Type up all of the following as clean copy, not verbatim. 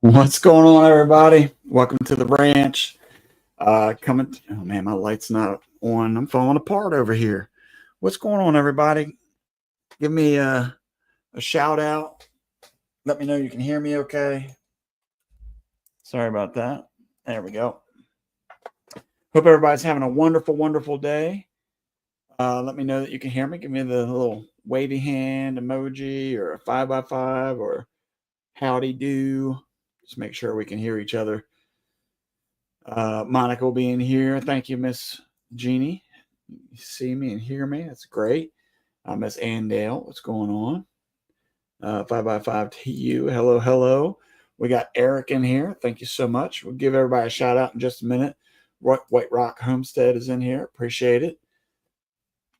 What's going on, everybody? Welcome to the ranch. Oh man, my light's not on. I'm falling apart over here. What's going on, everybody? Give me a shout out. Let me know you can hear me okay. Sorry about that. There we go. Hope everybody's having a wonderful, wonderful day. Let me know that you can hear me. Give me the little wavy hand emoji or a 5x5 or howdy do. Just make sure we can hear each other. Monica will be in here. Thank you, Miss Jeannie. You see me and hear me. That's great. Miss Andale, what's going on? 5x5 to you. Hello, hello. We got Eric in here. Thank you so much. We'll give everybody a shout out in just a minute. White Rock Homestead is in here. Appreciate it.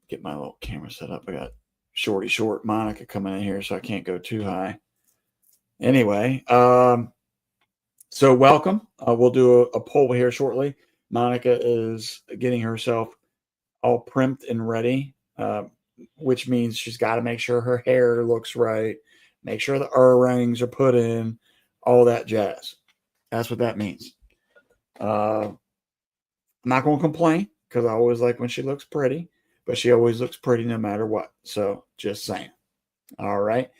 Get my little camera set up. I got Shorty Short Monica coming in here, so I can't go too high. Anyway, so welcome. We'll do a poll here shortly. Monica is getting herself all primed and ready, which means she's got to make sure her hair looks right, make sure the earrings are put in, all that jazz. That's what that means. I'm not going to complain because I always like when she looks pretty, but she always looks pretty no matter what. So just saying. All right.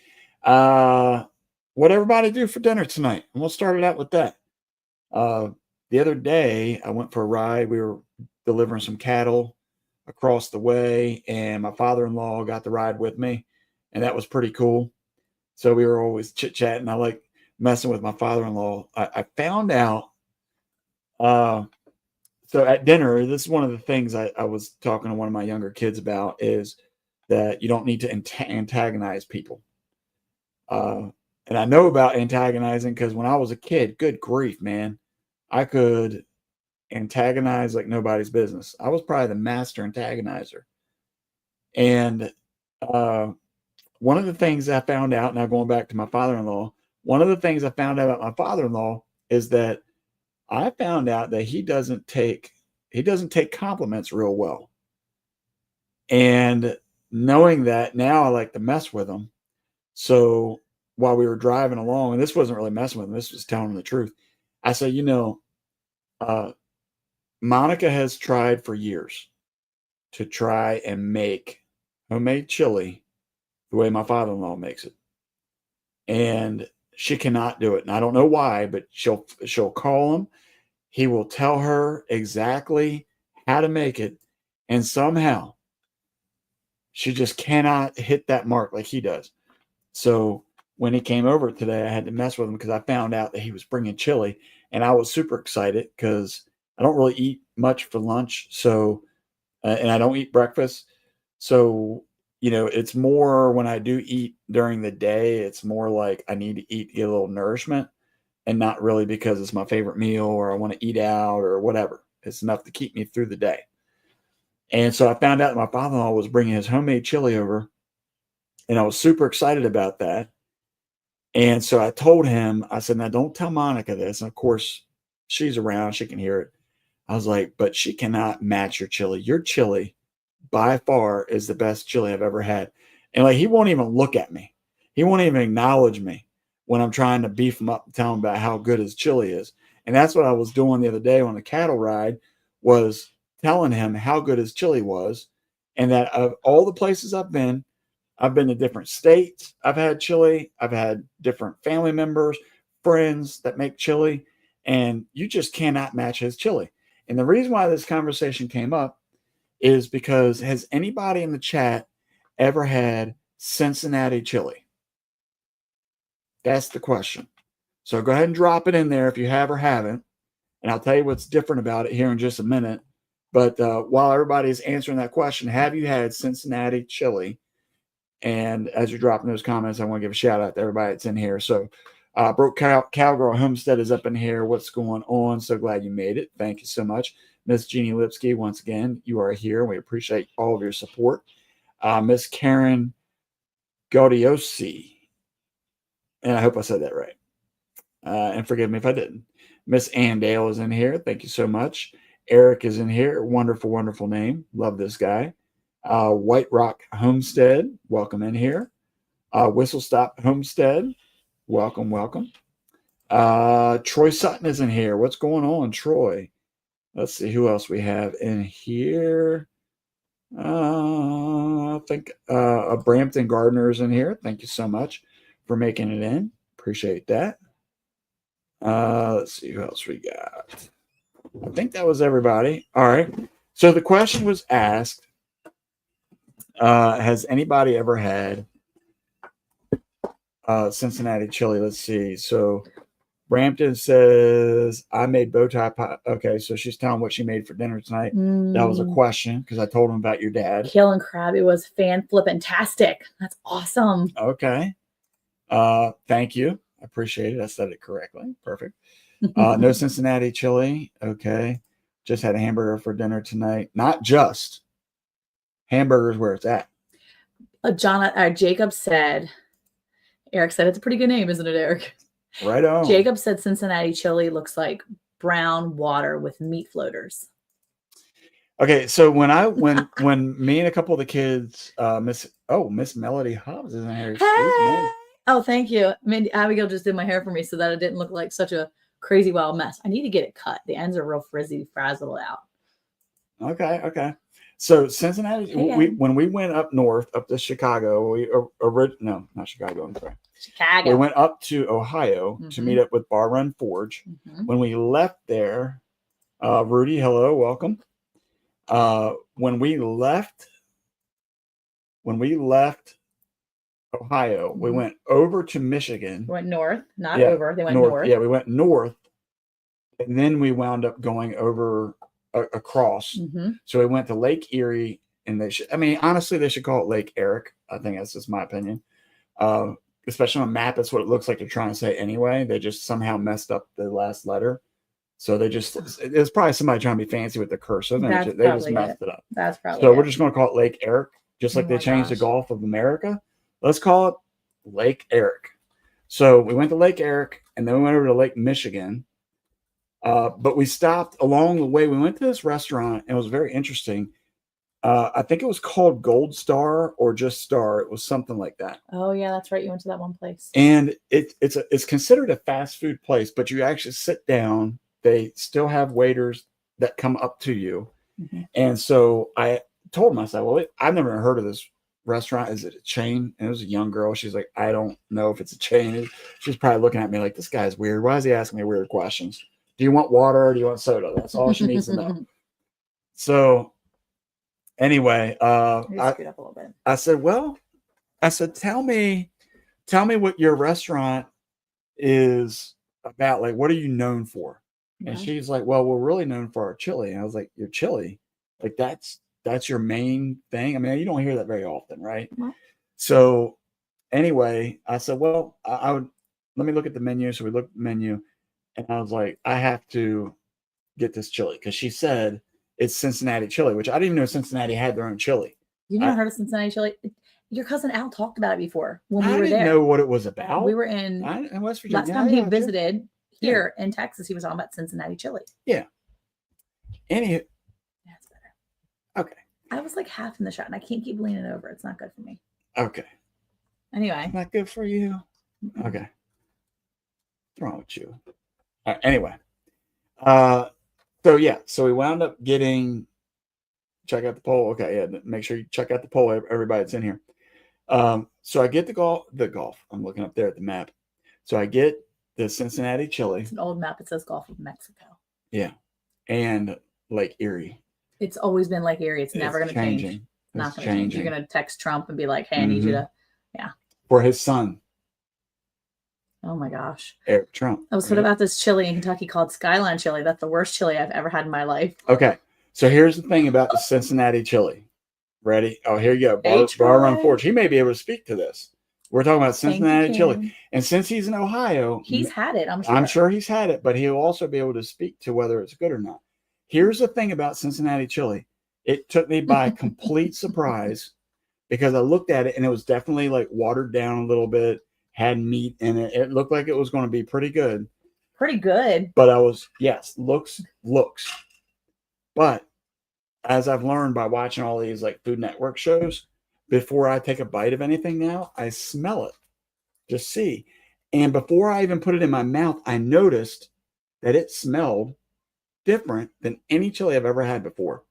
What everybody do for dinner tonight? And we'll start it out with that. The other day, I went for a ride. We were delivering some cattle across the way, and my father-in-law got the ride with me, and that was pretty cool. So we were always chit-chatting. I like messing with my father-in-law. I found out, so at dinner, this is one of the things I was talking to one of my younger kids about, is that you don't need to antagonize people. And I know about antagonizing because when I was a kid, good grief, man, I could antagonize like nobody's business. I was probably the master antagonizer. And one of the things I found out, now going back to my father-in-law, one of the things I found out about my father-in-law is that I found out that he doesn't take compliments real well. And knowing that, now I like to mess with him. So while we were driving along, and this wasn't really messing with him, this was telling him the truth. I said, Monica has tried for years to try and make homemade chili the way my father-in-law makes it. And she cannot do it. And I don't know why, but she'll call him. He will tell her exactly how to make it. And somehow she just cannot hit that mark like he does. So when he came over today, I had to mess with him because I found out that he was bringing chili, and I was super excited because I don't really eat much for lunch. So, and I don't eat breakfast. So, it's more when I do eat during the day, it's more like I need to eat to get a little nourishment, and not really because it's my favorite meal or I want to eat out or whatever. It's enough to keep me through the day. And so I found out that my father-in-law was bringing his homemade chili over, and I was super excited about that. And so I told him, I said, now don't tell Monica this. And of course, she's around, she can hear it. I was like, but she cannot match your chili. Your chili by far is the best chili I've ever had. And like, he won't even look at me. He won't even acknowledge me when I'm trying to beef him up and tell him about how good his chili is. And that's what I was doing the other day on the cattle ride, was telling him how good his chili was. And that of all the places I've been to different states. I've had chili. I've had different family members, friends that make chili, and you just cannot match his chili. And the reason why this conversation came up is because, has anybody in the chat ever had Cincinnati chili? That's the question. So go ahead and drop it in there if you have or haven't, and I'll tell you what's different about it here in just a minute. But while everybody's answering that question, have you had Cincinnati chili? And as you're dropping those comments, I want to give a shout out to everybody that's in here. So, Broke Cowgirl Homestead is up in here. What's going on? So glad you made it. Thank you so much. Miss Jeannie Lipsky, once again, you are here. We appreciate all of your support. Miss Karen Gaudiosi, and I hope I said that right. And forgive me if I didn't. Miss Andale is in here. Thank you so much. Eric is in here. Wonderful, wonderful name. Love this guy. White Rock Homestead, welcome in here. Whistle Stop Homestead, welcome, welcome. Troy Sutton is in here. What's going on, Troy? Let's see who else we have in here. I think a Brampton Gardner is in here. Thank you so much for making it in. Appreciate that. Let's see who else we got. I think that was everybody. All right. So the question was asked, has anybody ever had Cincinnati chili? Let's see. So Brampton says, I made bow tie pie. Okay, so she's telling what she made for dinner tonight. That was a question because I told him about your dad. Kale and crab. It was fan-flippin-tastic. That's awesome. Okay. Thank you. I appreciate it. I said it correctly. Perfect. No Cincinnati chili. Okay. Just had a hamburger for dinner tonight. Not just hamburgers where it's at. Jacob said, Eric said, it's a pretty good name, isn't it, Eric? Right on. Jacob said Cincinnati chili looks like brown water with meat floaters. Okay, so when me and a couple of the kids, Miss Melody Hobbs is in here. Hey! Oh, thank you. Abigail just did my hair for me so that it didn't look like such a crazy wild mess. I need to get it cut. The ends are real frizzy, frazzled out. Okay. So Cincinnati, when we went up north, up to Chicago, not Chicago, I'm sorry. Chicago. We went up to Ohio to meet up with Bar Run Forge. When we left there, Rudy, hello, welcome. When we left Ohio, we went over to Michigan. Went north, not over. They went north. Yeah, we went north, and then we wound up going over across. So we went to Lake Erie, and honestly, they should call it Lake Eric. I think that's just my opinion. Especially on a map, that's what it looks like they're trying to say anyway. They just somehow messed up the last letter. So it was probably somebody trying to be fancy with the cursive, and they just messed it up. That's probably so we're just going to call it Lake Eric, just like they changed the Gulf of America. Let's call it Lake Eric. So we went to Lake Eric, and then we went over to Lake Michigan. But we stopped along the way. We went to this restaurant, and it was very interesting. I think it was called Gold Star or just Star. It was something like that. Oh yeah, that's right. You went to that one place. And it's considered a fast food place, but you actually sit down. They still have waiters that come up to you. And so I told him, I said, well, I've never heard of this restaurant. Is it a chain? And it was a young girl. She's like, I don't know if it's a chain. She's probably looking at me like, this guy's weird. Why is he asking me weird questions? Do you want water or do you want soda? That's all she needs to know. So anyway, I said, tell me what your restaurant is about. Like, what are you known for? And she's like, well, we're really known for our chili. And I was like, your chili? Like, that's your main thing? I mean, you don't hear that very often, right? So anyway, I said, well, let me look at the menu. So we looked at the menu, and I was like, I have to get this chili because she said it's Cincinnati chili, which I didn't even know Cincinnati had their own chili. You never heard of Cincinnati chili? Your cousin Al talked about it before when we were there. I didn't know what it was about. We were in West Virginia. Last time he visited here in Texas, he was talking about Cincinnati chili. Yeah. That's better. Okay. I was like half in the shot, and I can't keep leaning over. It's not good for me. Okay. Anyway. Not good for you? Okay. What's wrong with you? All right, anyway. So we wound up getting, check out the poll. Okay, yeah, make sure you check out the poll, everybody that's in here. So I get the golf. I'm looking up there at the map. So I get the Cincinnati chili. It's an old map. It says Gulf of Mexico. Yeah. And Lake Erie. It's always been Lake Erie. It's never going to change. Not going to change. You're going to text Trump and be like, hey, I need you to, For his son. Oh my gosh. Eric Trump. I was about this chili in Kentucky called Skyline chili. That's the worst chili I've ever had in my life. Okay. So here's the thing about the Cincinnati chili. Ready? Oh, here you go. Bar Run Forge. He may be able to speak to this. We're talking about Cincinnati chili. And since he's in Ohio, he's had it, I'm sure. I'm sure he's had it, but he'll also be able to speak to whether it's good or not. Here's the thing about Cincinnati chili. It took me by complete surprise because I looked at it and it was definitely like watered down a little bit, had meat in it. It looked like it was going to be pretty good. Pretty good. But looks. But as I've learned by watching all these like Food Network shows, before I take a bite of anything now, I smell it. Just see. And before I even put it in my mouth, I noticed that it smelled different than any chili I've ever had before.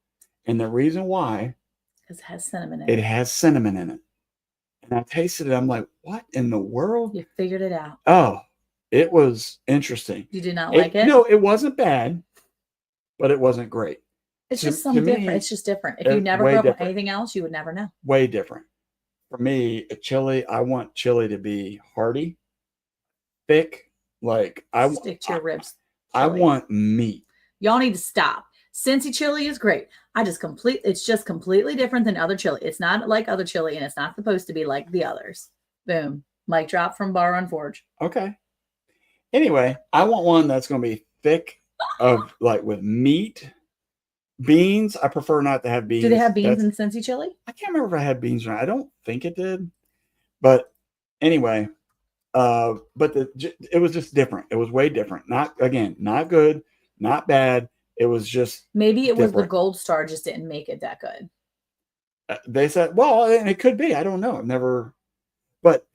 And the reason why, Because it has cinnamon in it it. has cinnamon in it. And I tasted it. I'm like, what in the world? You figured it out. Oh, it was interesting. You did not like it? No, it wasn't bad, but it wasn't great. It's to- just to something me, different. It's just different. If you it's never way grew up with different. anything else, you would never know. Way different. For me, a chili, I want chili to be hearty, thick. Like Stick to your ribs. I chili. want meat. Y'all need to stop. Cincy chili is great. It's just completely different than other chili. It's not like other chili, and it's not supposed to be like the others. Boom. Mic drop from Bar Run Forge. Okay. Anyway, I want one that's going to be thick, of like with meat, beans. I prefer not to have beans. Do they have beans in Cincy chili? I can't remember if I had beans or not. I don't think it did, but anyway, but it was just different. It was way different. Not good, not bad. It was just maybe it was the different. Gold Star just didn't make it that good. They said, well, and it could be. I don't know. I've never, but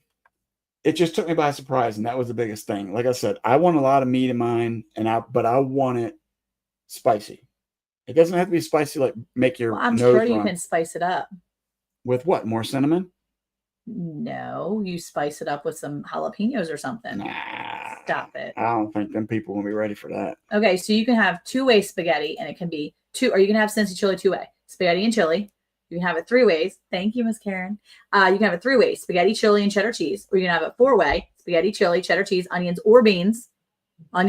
it just took me by surprise, and that was the biggest thing. Like I said, I want a lot of meat in mine, but I want it spicy. It doesn't have to be spicy like make your I'm nose sure you run. can spice it up. With what? More cinnamon? No, you spice it up with some jalapenos or something. Nah, Stop it. I don't think them people will be ready for that. Okay, so you can have two-way spaghetti, and it can be or you can have Cincy chili two-way spaghetti and chili. You can have it three ways. Thank you, Miss Karen. You can have it three ways: spaghetti, chili, and cheddar cheese. Or you can have it four-way: spaghetti, chili, cheddar cheese, onions or beans. Or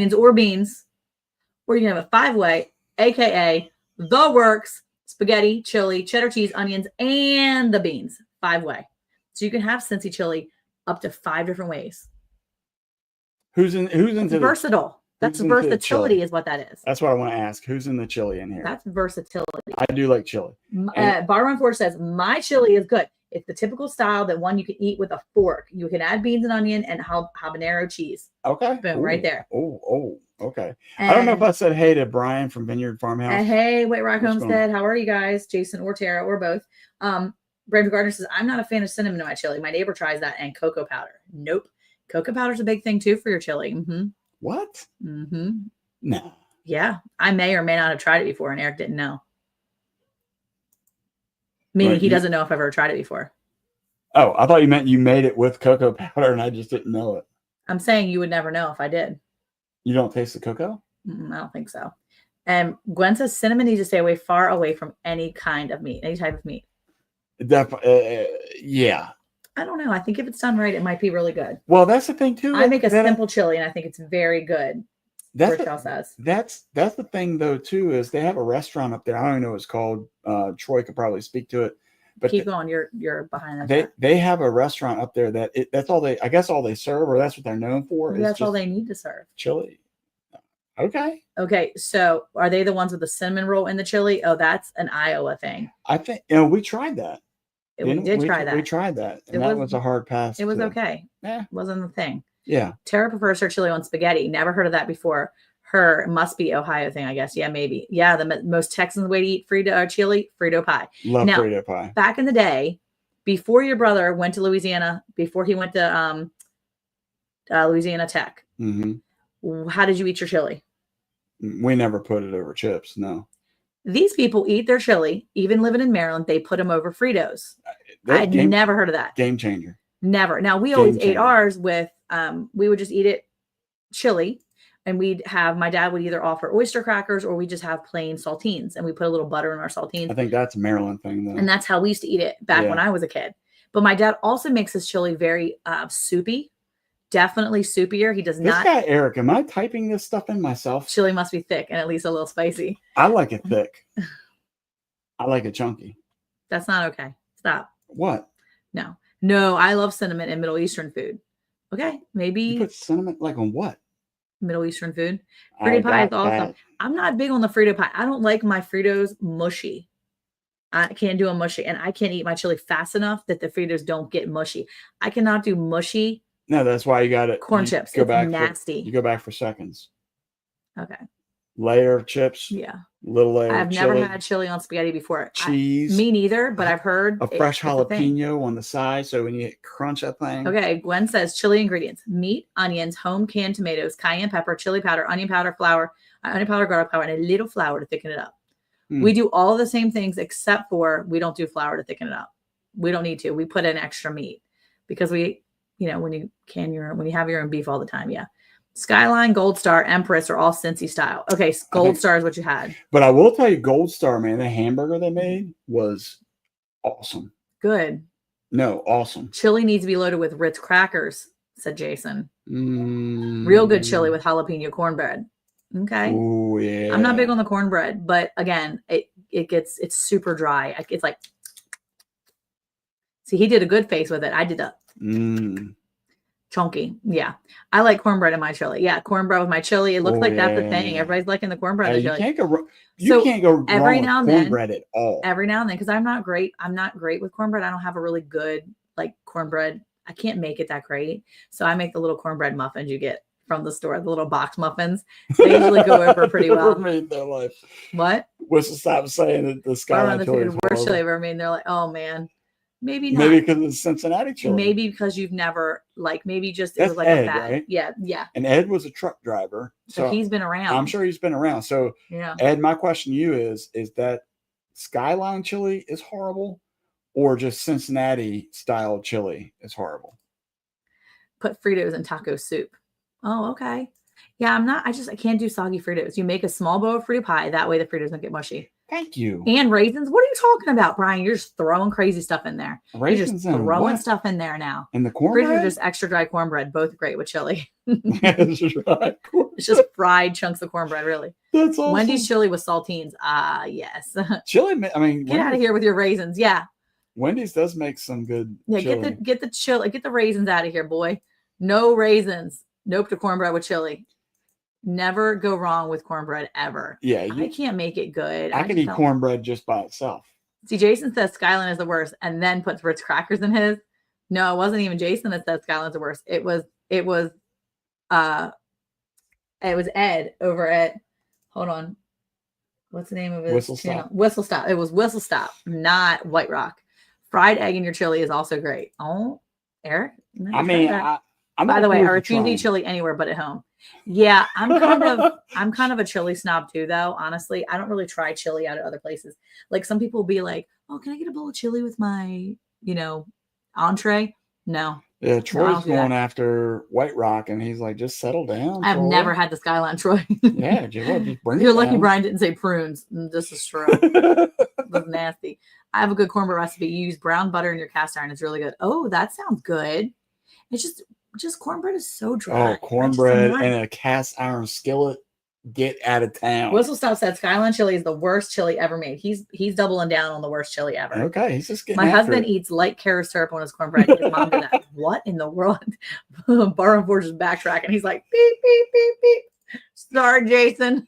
you can have a five-way, aka the works: spaghetti, chili, cheddar cheese, onions, and the beans. Five-way. So you can have Cincy chili up to 5 different ways. Who's into versatile? That's into the versatility, chili? is what that is. That's what I want to ask. Who's in the chili in here? That's versatility. I do like chili. Bar Run Forge says my chili is good. It's the typical style that one you can eat with a fork. You can add beans and onion and habanero cheese. Okay. Boom, right there. Oh, okay. And, I don't know if I said hey to Brian from Vineyard Farmhouse. And hey, White Rock What's Homestead, how are you guys? Jason or Tara or both. Brandon Gardner says, I'm not a fan of cinnamon in my chili. My neighbor tries that and cocoa powder. Nope. Cocoa powder's a big thing too for your chili. Mm-hmm. What? Mm-hmm. No. Yeah. I may or may not have tried it before, and Eric didn't know. Meaning Right, he doesn't know if I've ever tried it before. Oh, I thought you meant you made it with cocoa powder and I just didn't know it. I'm saying you would never know if I did. You don't taste the cocoa? I don't think so. And Gwen says cinnamon needs to stay far away from any kind of meat, any type of meat. Yeah. I don't know. I think if it's done right, it might be really good. Well, that's the thing too. I make a simple chili, and I think it's very good. Rochelle says. That's the thing though too, is they have a restaurant up there. I don't even know what it's called. Troy could probably speak to it. But keep going. You're behind that. They have a restaurant up there that's all they serve, or that's what they're known for. Maybe that's all they need to serve. Chili. Okay. Okay. So are they the ones with the cinnamon roll in the chili? Oh, that's an Iowa thing. I think we tried that. We did try that. We tried that. And that was a hard pass. It was okay. Yeah. It wasn't the thing. Yeah. Tara prefers her chili on spaghetti. Never heard of that before. Her must be Ohio thing, I guess. Yeah, maybe. Yeah, the most Texans way to eat chili, Frito pie. Love Frito pie. Back in the day, before your brother went to Louisiana, before he went to Louisiana Tech, how did you eat your chili? We never put it over chips, no. These people eat their chili, even living in Maryland, they put them over Fritos. I'd never heard of that. Game changer. Never. Now, we always ate ours with, we would just eat it chili, and my dad would either offer oyster crackers or we just have plain saltines, and we put a little butter in our saltines. I think that's a Maryland thing, though. And that's how we used to eat it back when I was a kid. But my dad also makes his chili very soupy. Definitely soupier. He does not. This guy, Eric, am I typing this stuff in myself? Chili must be thick and at least a little spicy. I like it thick. I like it chunky. That's not okay. Stop. What? No, I love cinnamon in Middle Eastern food. Okay, maybe. You put cinnamon like on what? Middle Eastern food. Frito pie is awesome. I'm not big on the Frito pie. I don't like my Fritos mushy. I can't do a mushy, and I can't eat my chili fast enough that the Fritos don't get mushy. I cannot do mushy. No, that's why you got it. Corn chips. Go it's back nasty. you go back for seconds. Okay. Layer of chips. Yeah. little layer I've of never chili, had chili on spaghetti before. cheese, Me neither, but I've heard a fresh it's a thing. jalapeno on the side. So when you crunch that thing, Okay, Gwen says chili ingredients: meat, onions, home canned tomatoes, cayenne pepper, chili powder, onion powder, flour, garlic powder, and a little flour to thicken it up. We do all the same things except for we don't do flour to thicken it up. We don't need to. We put in extra meat because we, when you have your own beef all the time, yeah. Skyline, Gold Star, Empress are all Cincy style. Okay, Gold Star is what you had. But I will tell you, Gold Star, man, the hamburger they made was awesome. Good. No, awesome. Chili needs to be loaded with Ritz crackers, said Jason. Real good chili with jalapeno cornbread. Okay. Oh yeah. I'm not big on the cornbread, but again, it's super dry. It's like, see, he did a good face with it. I did a chunky. Yeah. I like cornbread in my chili. Yeah. Cornbread with my chili. It looks like that's the thing. Everybody's liking the cornbread. You can't go every wrong now with and cornbread at all. Every now and then, because I'm not great with cornbread. I don't have a really good cornbread. I can't make it that great. So I make the little cornbread muffins you get from the store, the little box muffins. They usually go over pretty well. Made their life. What? What's to stop saying that the Skyline chili is worst chili I've ever made? They're like, oh man, maybe not. Maybe because it's Cincinnati chili. Maybe because you've never maybe just That's it was like Ed, a bad. Right? Yeah. And Ed was a truck driver, so he's been around. I'm sure he's been around. So yeah, Ed, my question to you is that Skyline chili is horrible, or just Cincinnati style chili is horrible? Put Fritos in taco soup. Oh, okay. Yeah, I can't do soggy Fritos. You make a small bowl of Frito pie. That way the Fritos don't get mushy. Thank you. And raisins. What are you talking about, Brian? You're just throwing crazy stuff in there. Raisins You're just throwing stuff in there now. And the cornbread? Fritos are just extra dry cornbread. Both great with chili. It's just fried chunks of cornbread, really. That's awesome. Wendy's chili with saltines. Yes. Chili, I mean. Get out of here with your raisins. Yeah. Wendy's does make some good chili. Get the raisins out of here, boy. No raisins. Nope to cornbread with chili. Never go wrong with cornbread ever. Yeah. I can't make it good. I can eat cornbread just by itself. See, Jason says Skyline is the worst and then puts Ritz crackers in his. No, it wasn't even Jason that said Skyline's the worst. It was Ed over at, hold on. What's the name of his Whistle channel? Stop. Whistle Stop. It was Whistle Stop, not White Rock. Fried egg in your chili is also great. Oh, Eric? By the way, I refuse to eat chili anywhere but at home. Yeah, I'm kind of a chili snob too, though. Honestly, I don't really try chili out at other places. Like some people will be like, "Oh, can I get a bowl of chili with my, entree?" No. Yeah, Troy's going after White Rock, and he's like, "Just settle down." I've never had the Skyline, Troy. Yeah, just bring it. You're lucky Brian didn't say prunes. This is true. That's nasty. I have a good cornbread recipe. You use brown butter in your cast iron. It's really good. Oh, that sounds good. It's just cornbread is so dry. Oh, cornbread and a cast iron skillet. Get out of town. Whistle Stop said Skyline chili is the worst chili ever made. He's doubling down on the worst chili ever. Okay, he's just getting. My husband eats light carrot syrup on his cornbread. His mom did that. What in the world? Bar Forge is backtracking. He's like beep beep beep beep. Sorry, Jason.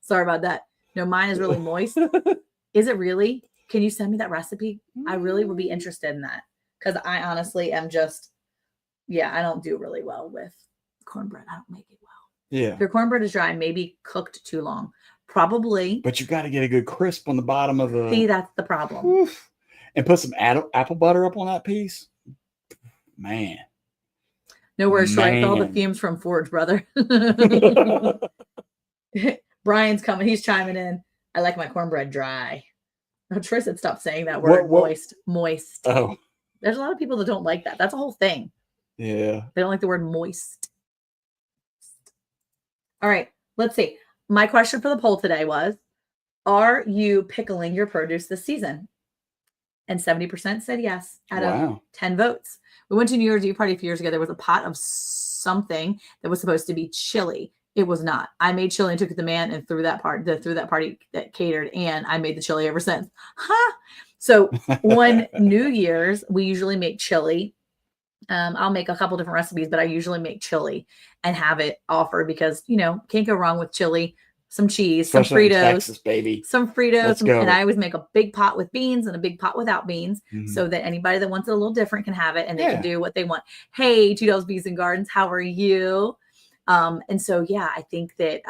Sorry about that. No, mine is really moist. Is it really? Can you send me that recipe? I really would be interested in that because I honestly am just. Yeah, I don't do really well with cornbread. I don't make it well. Yeah. If your cornbread is dry, maybe cooked too long. Probably. But you got to get a good crisp on the bottom of the. See, that's the problem. Oof. And put some apple butter up on that piece. Man. No worries, Troy. All the fumes from Forge, brother. Brian's coming. He's chiming in. I like my cornbread dry. Oh, Troy said stop saying that word. Moist. Moist. Oh. There's a lot of people that don't like that. That's a whole thing. Yeah. They don't like the word moist. All right. Let's see. My question for the poll today was, are you pickling your produce this season? And 70% said yes out of 10 votes. We went to New Year's Eve party a few years ago. There was a pot of something that was supposed to be chili. It was not. I made chili and took it to the man and threw that party that catered, and I made the chili ever since. So on New Year's, we usually make chili. I'll make a couple different recipes, but I usually make chili and have it offered because, can't go wrong with chili, some cheese, especially some Fritos, Texas, baby. Some Fritos. And I always make a big pot with beans and a big pot without beans so that anybody that wants it a little different can have it and they can do what they want. Hey, $2 Bees and Gardens, how are you? And so, I think that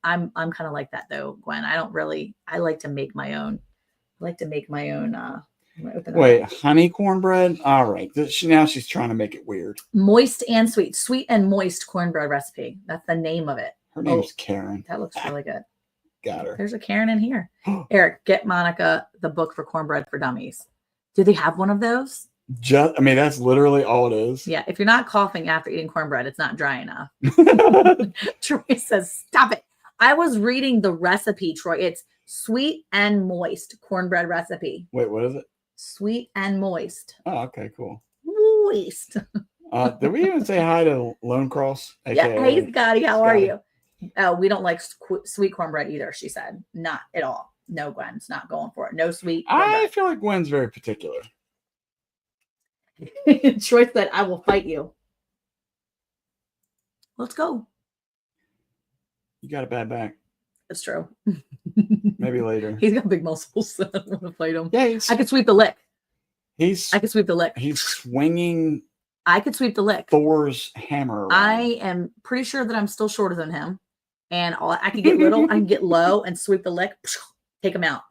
I'm kind of like that though, Gwen. I like to make my own. I like to make my own. I'm gonna open that Wait, up. honey cornbread? All right. Now she's trying to make it weird. Moist and sweet and moist cornbread recipe. That's the name of it. Her name's Karen. That looks really good. Got her. There's a Karen in here. Eric, get Monica the book for Cornbread for Dummies. Do they have one of those? I mean, that's literally all it is. Yeah. If you're not coughing after eating cornbread, it's not dry enough. Troy says, stop it. I was reading the recipe, Troy. It's sweet and moist cornbread recipe. Wait, what is it? Sweet and moist. Oh, okay, cool. Moist. Did we even say hi to Lone Cross? Yeah. Hey, Scotty, how are Scotty. you? Oh, we don't like sweet cornbread either, she said. Not at all. No, Gwen's not going for it. No sweet cornbread. I feel like Gwen's very particular. Troy said, I will fight you. Let's go. You got a bad back. That's true. Maybe later. He's got big muscles. So I don't want to fight him. Yeah, I could sweep the lick. he's I could sweep the lick. he's swinging I could sweep the lick. Thor's hammer around. I am pretty sure that I'm still shorter than him. And I can get little, I can get low and sweep the lick, take him out.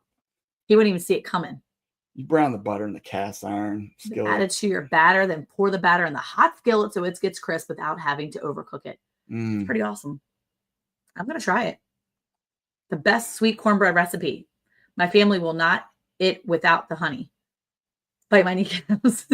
He wouldn't even see it coming. You brown the butter in the cast iron skillet. Add it to your batter, then pour the batter in the hot skillet so it gets crisp without having to overcook it. Mm. Pretty awesome. I'm going to try it. The best sweet cornbread recipe. My family will not eat without the honey. Bite my kneecaps.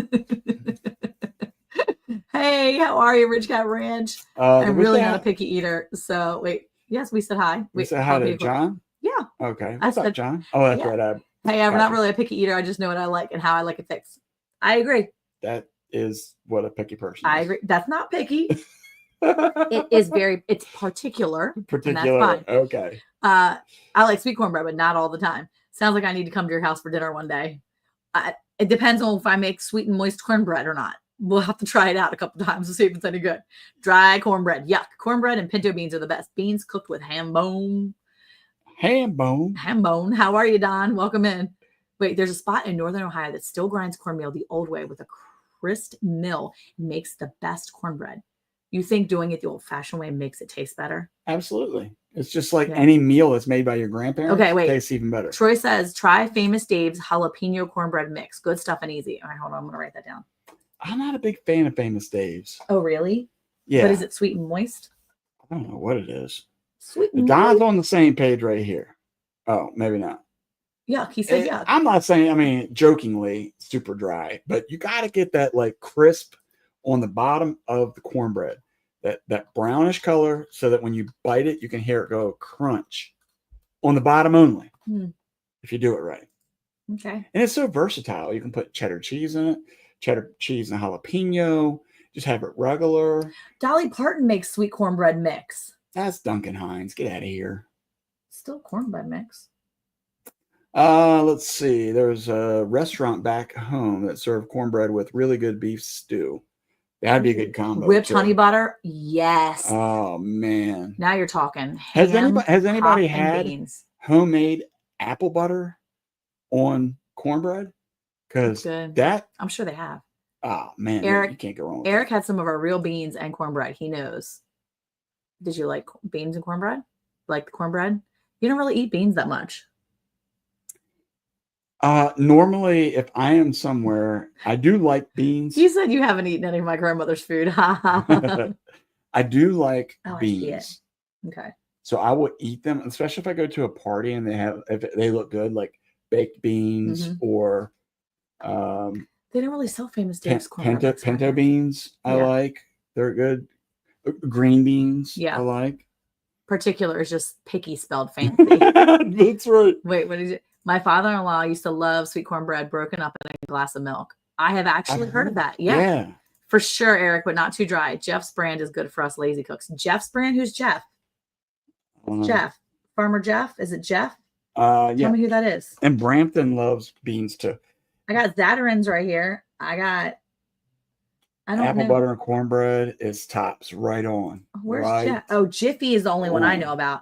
Hey, how are you, Rich Cat Ranch? I'm really not a picky eater. So wait, yes, we said hi. We said hi to John? Yeah. Okay. I What's up, said- John? Oh, that's yeah. right. Hey, I'm not Gotcha. really a picky eater. I just know what I like and how I like it fixed. I agree. That is what a picky person I is. agree. That's not picky. It is it's particular. Particular. fine. Okay. I like sweet cornbread, but not all the time. Sounds like I need to come to your house for dinner one day. It depends on if I make sweet and moist cornbread or not. We'll have to try it out a couple times to see if it's any good. Dry cornbread. Yuck. Cornbread and pinto beans are the best. Beans cooked with ham bone. Ham bone. Ham bone. How are you, Don? Welcome in. Wait, there's a spot in Northern Ohio that still grinds cornmeal the old way with a grist mill and makes the best cornbread. You think doing it the old-fashioned way makes it taste better? Absolutely. It's just like Yeah. any meal that's made by your grandparents. Okay, wait. Tastes even better. Troy says, try Famous Dave's jalapeno cornbread mix. Good stuff and easy. All right, hold on. I'm going to write that down. I'm not a big fan of Famous Dave's. Oh, really? Yeah. But is it sweet and moist? I don't know what it is. Sweet and Don's moist? on the same page right here. Oh, maybe not. Yuck. He said yuck. I'm not saying, I mean, jokingly, super dry, but you got to get that like crisp on the bottom of the cornbread, that brownish color, so that when you bite it, you can hear it go crunch on the bottom only. If you do it right. Okay. And it's so versatile. You can put cheddar cheese in it, cheddar cheese and jalapeno, just have it regular. Dolly Parton makes sweet cornbread mix. That's Duncan Hines. Get out of here. Still cornbread mix. Let's see. There's a restaurant back home that served cornbread with really good beef stew. That'd be a good combo. Whipped too. honey butter. Yes. Oh man. Now you're talking. Has Ham, anybody hot, and had beans. homemade apple butter on cornbread? Because Good. that, I'm sure they have. oh man, Eric- you can't go wrong with Eric had some of our real beans and cornbread. He knows. Did you like beans and cornbread? Like the cornbread? You don't really eat beans that much. that. Normally, if I am somewhere, I do like beans. You said you haven't eaten any of my grandmother's food. Okay. I do like Oh, I see it. beans. So I will eat them, especially if I go to a party and if they look good, like baked beans Mhm. or They don't really sell Famous Dave's cornbread. pinto, mix, pinto right? beans. I Yeah. like. They're good. Green beans. Yeah. I like. Particular is just picky spelled fancy. That's right. Wait, what is it? My father-in-law used to love sweet cornbread broken up in a glass of milk. I have actually heard of that. Yeah, for sure, Eric, but not too dry. Jeff's brand is good for us lazy cooks. Jeff's brand? Who's Jeff? Jeff. Farmer Jeff? Is it Jeff? Yeah. Tell me who that is. And Brampton loves beans too. I got Zatarain's right here. I don't Apple know. butter and cornbread is tops right on. Where's right Jeff? Oh, Jiffy is the only one I on. know about.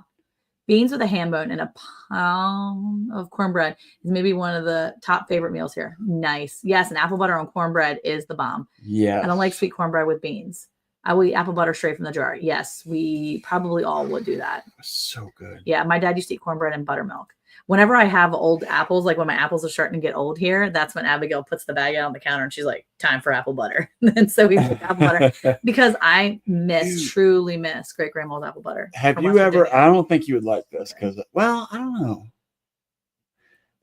Beans with a ham bone and a pound of cornbread is maybe one of the top favorite meals here. Nice. Yes, and apple butter on cornbread is the bomb. Yeah. I don't like sweet cornbread with beans. I will eat apple butter straight from the jar. Yes, we probably all would do that. So good. Yeah, my dad used to eat cornbread and buttermilk. Whenever I have old apples, like when my apples are starting to get old here, that's when Abigail puts the bag out on the counter and she's like, time for apple butter. And so we make apple butter because I truly miss great grandma's apple butter. Have you ever, I don't think you would like this because, well, I don't know.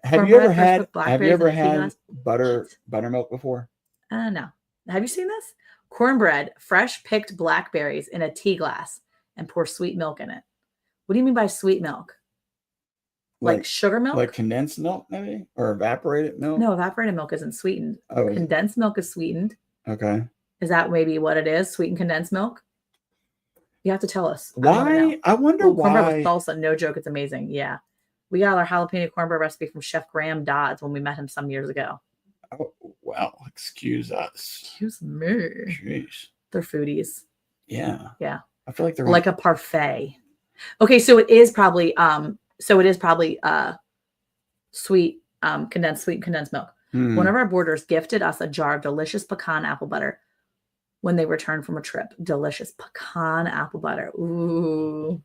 Have you ever had buttermilk before? No. Have you seen this? Cornbread, fresh picked blackberries in a tea glass and pour sweet milk in it. What do you mean by sweet milk? Like sugar milk? Like condensed milk, maybe? Or evaporated milk? No, evaporated milk isn't sweetened. Oh, condensed milk is sweetened. Okay. Is that maybe what it is? Sweetened condensed milk? You have to tell us. Why? I wonder why. Cornbread with salsa, no joke, it's amazing. Yeah. We got our jalapeno cornbread recipe from Chef Graham Dodds when we met him some years ago. Oh, well, excuse us. Excuse me. Jeez. They're foodies. Yeah. Yeah. I feel like they're like a parfait. Okay, so it is probably sweet condensed milk. One of our boarders gifted us a jar of delicious pecan apple butter when they returned from a trip. Delicious pecan apple butter. Ooh.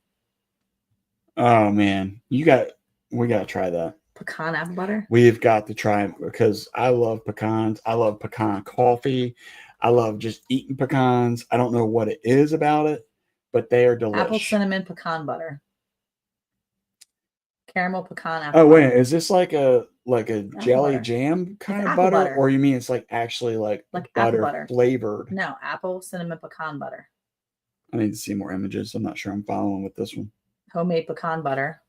Oh man, we got to try that. Pecan apple butter? We've got to try it because I love pecans. I love pecan coffee. I love just eating pecans. I don't know what it is about it, but they are delicious. Apple cinnamon pecan butter. Caramel pecan apple. Oh wait, butter. Is this like a jelly jam kind of butter? Or you mean it's like actually like butter flavored? No, apple cinnamon pecan butter. I need to see more images. I'm not sure I'm following with this one. Homemade pecan butter.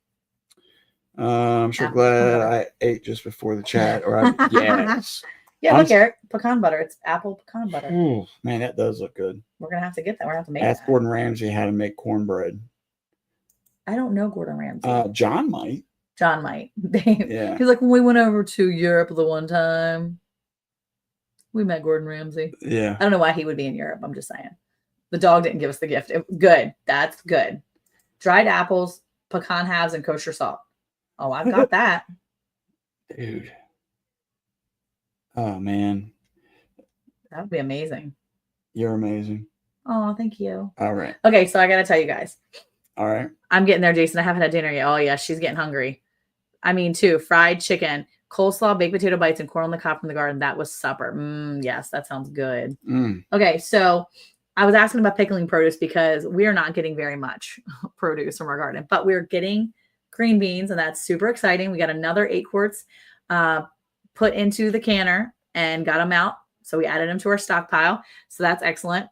I'm sure glad I ate just before the chat. Yes. Yeah, look, Eric, pecan butter. It's apple pecan butter. Ooh, man, that does look good. We're gonna have to get that. We're gonna have to make. Ask Gordon Ramsay how to make cornbread. I don't know Gordon Ramsay. John might. John might. Yeah. He's like, when we went over to Europe the one time, we met Gordon Ramsay. Yeah. I don't know why he would be in Europe. I'm just saying. The dog didn't give us the gift. Good. That's good. Dried apples, pecan halves, and kosher salt. Oh, I've got that. Dude. Oh, man. That would be amazing. You're amazing. Oh, thank you. All right. Okay, so I got to tell you guys. All right. I'm getting there, Jason. I haven't had dinner yet. Oh, yeah, she's getting hungry. I mean, too, fried chicken, coleslaw, baked potato bites, and corn on the cob from the garden. That was supper. Yes, that sounds good. Okay, so I was asking about pickling produce because we are not getting very much produce from our garden, but we're getting green beans, and that's super exciting. We got another 8 quarts put into the canner and got them out. So we added them to our stockpile. So that's excellent.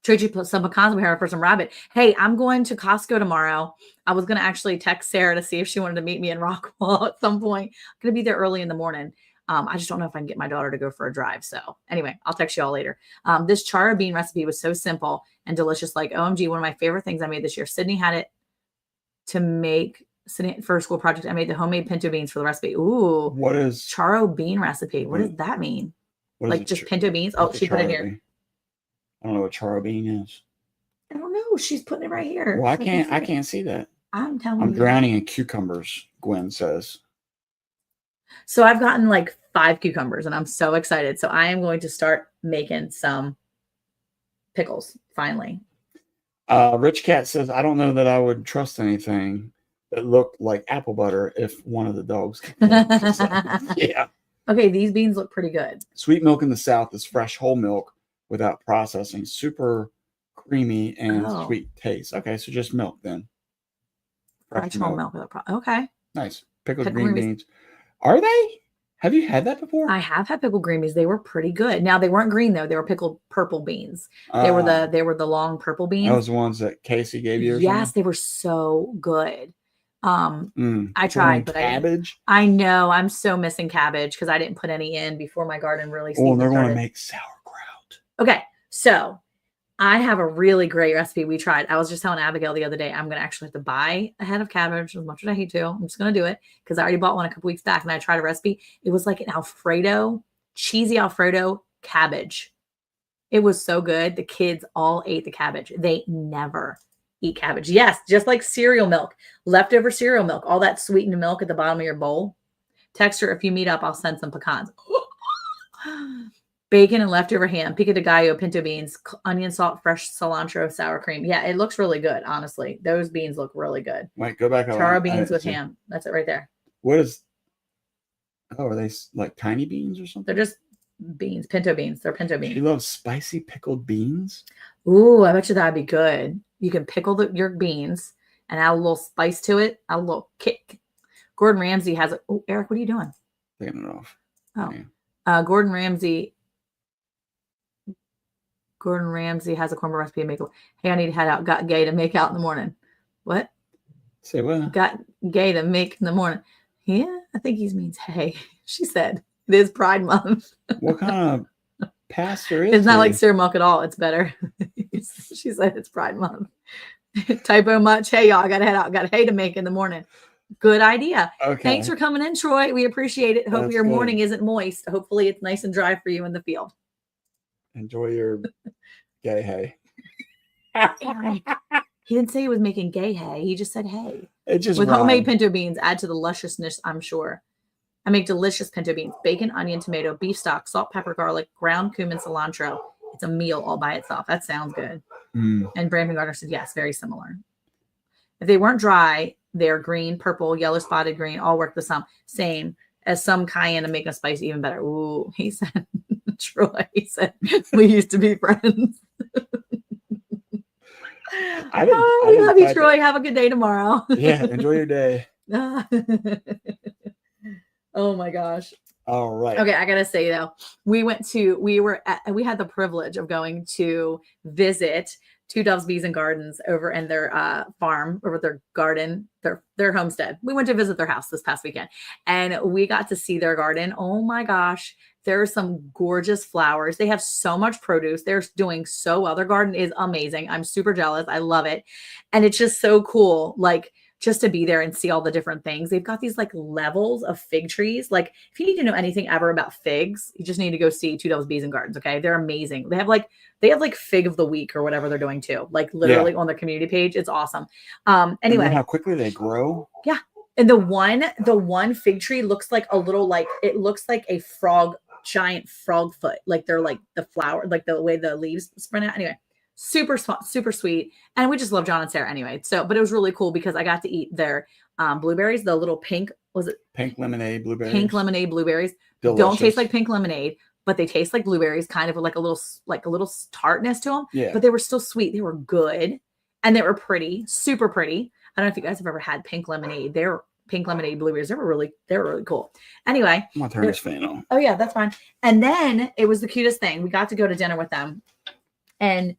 Tracy put some pecans in here for some rabbit. Hey, I'm going to Costco tomorrow. I was going to actually text Sarah to see if she wanted to meet me in Rockwall at some point. I'm going to be there early in the morning. I just don't know if I can get my daughter to go for a drive. So anyway, I'll text you all later. This chara bean recipe was so simple and delicious. Like OMG, one of my favorite things I made this year. Sydney had it to make for a school project. I made the homemade pinto beans for the recipe. Ooh. What is charo bean recipe? What does that mean? Like just pinto beans? Oh, she put it here. I don't know what charo bean is. I don't know. She's putting it right here. Well, I can't see that. I'm telling you. I'm drowning in cucumbers, Gwen says. So I've gotten like 5 cucumbers and I'm so excited. So I am going to start making some pickles finally. Rich Cat says, I don't know that I would trust anything that looked like apple butter if one of the dogs yeah. Okay, these beans look pretty good. Sweet milk in the South is fresh whole milk without processing. Super creamy and sweet taste. Okay, so just milk then. Fresh whole milk without okay. Nice. Pickled green beans. Are they? Have you had that before? I have had pickled green beans. They were pretty good. Now they weren't green though. They were pickled purple beans. They were the long purple beans. Those ones that Casey gave you? Yes, they were so good. I tried, but cabbage. I know I'm so missing cabbage because I didn't put any in before my garden really started. Oh, they're going to make sauerkraut. Okay, so I have a really great recipe we tried. I was just telling Abigail the other day, I'm going to actually have to buy a head of cabbage as much as I hate to. I'm just going to do it because I already bought one a couple weeks back and I tried a recipe. It was like an Alfredo, cheesy Alfredo cabbage. It was so good. The kids all ate the cabbage. They never eat cabbage. Yes, just like cereal milk, leftover cereal milk, all that sweetened milk at the bottom of your bowl. Text her if you meet up, I'll send some pecans. bacon and leftover ham, pico de gallo, pinto beans, onion, salt, fresh cilantro, sour cream. Yeah, it looks really good, honestly. Those beans look really good. Wait, go back. Taro beans with ham. That's it right there. What is? Oh, are they like tiny beans or something? They're just beans, pinto beans. They're pinto beans. She loves spicy pickled beans. Ooh, I bet you that'd be good. You can pickle your beans and add a little spice to it, add a little kick. Gordon Ramsay has it. Oh, Eric, what are you doing? Taking it off. Oh, yeah. Gordon Ramsay has a cornbread recipe. Hey, I need to head out. Got gay to make out in the morning. What? Say what? Got gay to make in the morning. Yeah, I think he means hey. She said it is Pride Month. What kind of pastor is? It's not like Sarah Milk at all. It's better. She said it's Pride Month. Typo much. Hey, y'all, I got to head out. Got hay to make in the morning. Good idea. Okay. Thanks for coming in, Troy. We appreciate it. Hope That's your good. morning isn't moist. Hopefully it's nice and dry for you in the field. Enjoy your gay hay. Eric, he didn't say he was making gay hay. He just said hay. It just with rhymed. homemade pinto beans, add to the lusciousness, I'm sure. I make delicious pinto beans, bacon, onion, tomato, beef stock, salt, pepper, garlic, ground cumin, cilantro. It's a meal all by itself. That sounds good. And Brandon Gardner said, yes, very similar. If they weren't dry, they're green, purple, yellow spotted green, all work the same as some cayenne to make them spicy even better. Ooh, he said, Troy, he said, we used to be friends. I love you, Troy. Have a good day tomorrow. Yeah, enjoy your day. Oh my gosh. All right. Okay, I gotta say though, we had the privilege of going to visit Two Doves Bees and Gardens over in their farm, over their garden, their homestead. We went to visit their house this past weekend, and we got to see their garden. Oh my gosh, there are some gorgeous flowers. They have so much produce. They're doing so well. Their garden is amazing. I'm super jealous. I love it, and it's just so cool. Like, just to be there and see all the different things. They've got these like levels of fig trees. Like, if you need to know anything ever about figs, you just need to go see Two Doves Bees and Gardens. Okay. They're amazing. They have like fig of the week or whatever they're doing too. Like literally on their community page. It's awesome. Anyway. And how quickly they grow. Yeah. And the one fig tree looks like a little, like, it looks like a giant frog foot. Like they're like the flower, like the way the leaves spread out. Anyway. Super sweet. And we just love John and Sarah anyway. So, but it was really cool because I got to eat their blueberries, the little pink, pink lemonade blueberries? Pink lemonade blueberries. Delicious. Don't taste like pink lemonade, but they taste like blueberries, kind of like a little tartness to them. Yeah. But they were still sweet. They were good. And they were pretty, super pretty. I don't know if you guys have ever had pink lemonade. They're pink lemonade blueberries. They were really cool. Anyway. I'm not turning this fan on. Oh yeah, that's fine. And then it was the cutest thing. We got to go to dinner with them. And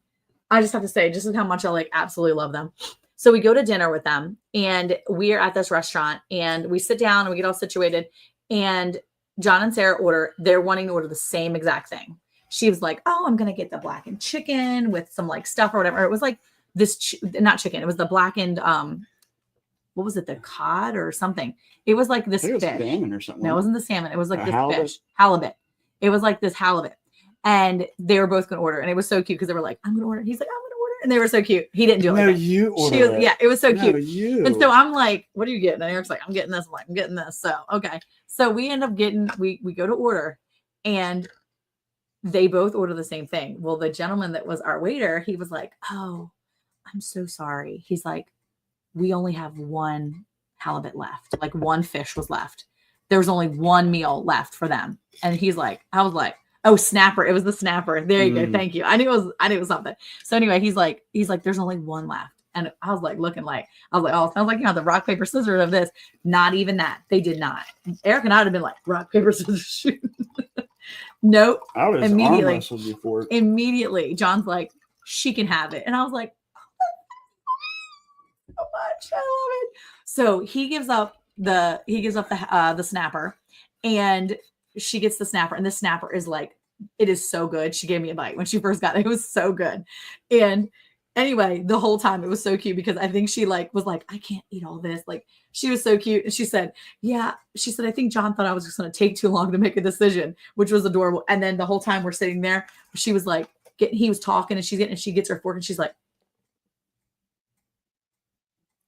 I just have to say, just how much I like absolutely love them. So we go to dinner with them and we are at this restaurant and we sit down and we get all situated and John and Sarah they're wanting to order the same exact thing. She was like, oh, I'm going to get the blackened chicken with some like stuff or whatever. It was like this, not chicken. It was the blackened, what was it? The cod or something. It was like this fish. Salmon or something. No, it wasn't the salmon. It was like this halibut? fish. Halibut. It was like this halibut. And they were both going to order. And it was so cute because they were like, I'm going to order. He's like, I'm going to order. And they were so cute. He didn't do it. No, like that. you ordered it. Yeah, it was so No, cute. you. And so I'm like, what are you getting? And Eric's like, I'm getting this. I'm like, I'm getting this. So, okay. So we end up we go to order and they both order the same thing. Well, the gentleman that was our waiter, he was like, oh, I'm so sorry. He's like, we only have one halibut left. Like one fish was left. There was only one meal left for them. And he's like, I was like, oh, snapper. It was the snapper. There you go. Thank you. I knew it was something. So anyway, he's like, there's only one left. And I was like, oh, it sounds like you know the rock, paper, scissors of this. Not even that. They did not. Eric and I would have been like, rock, paper, scissors, shoot. Nope. I would have arm wrestled you for it. Immediately, John's like, she can have it. And I was like, so much. I love it. So he gives up the snapper and she gets the snapper and the snapper is like, it is so good. She gave me a bite when she first got it. It was so good. And anyway, the whole time it was so cute because I think she was like, I can't eat all this. Like she was so cute. And she said, I think John thought I was just going to take too long to make a decision, which was adorable. And then the whole time we're sitting there, she was like, he was talking and she gets her fork and she's like,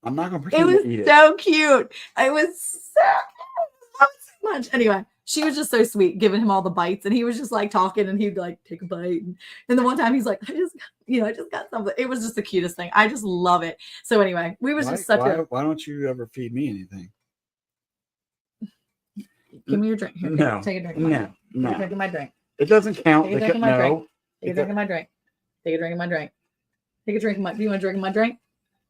I'm not going to pretend to eat it. It was so cute. It was so much. Anyway, she was just so sweet, giving him all the bites, and he was just like talking, and he'd like take a bite. And the one time he's like, I just got something. It was just the cutest thing. I just love it. So anyway, we was just such a. Why don't you ever feed me anything? Give me your drink. Here, No, take a drink. no. Take a drink of my drink. It doesn't count. Take a drink of my drink. Take a It drink of my drink. Take a drink of my drink. Take a drink of my. Do you want to drink of my drink?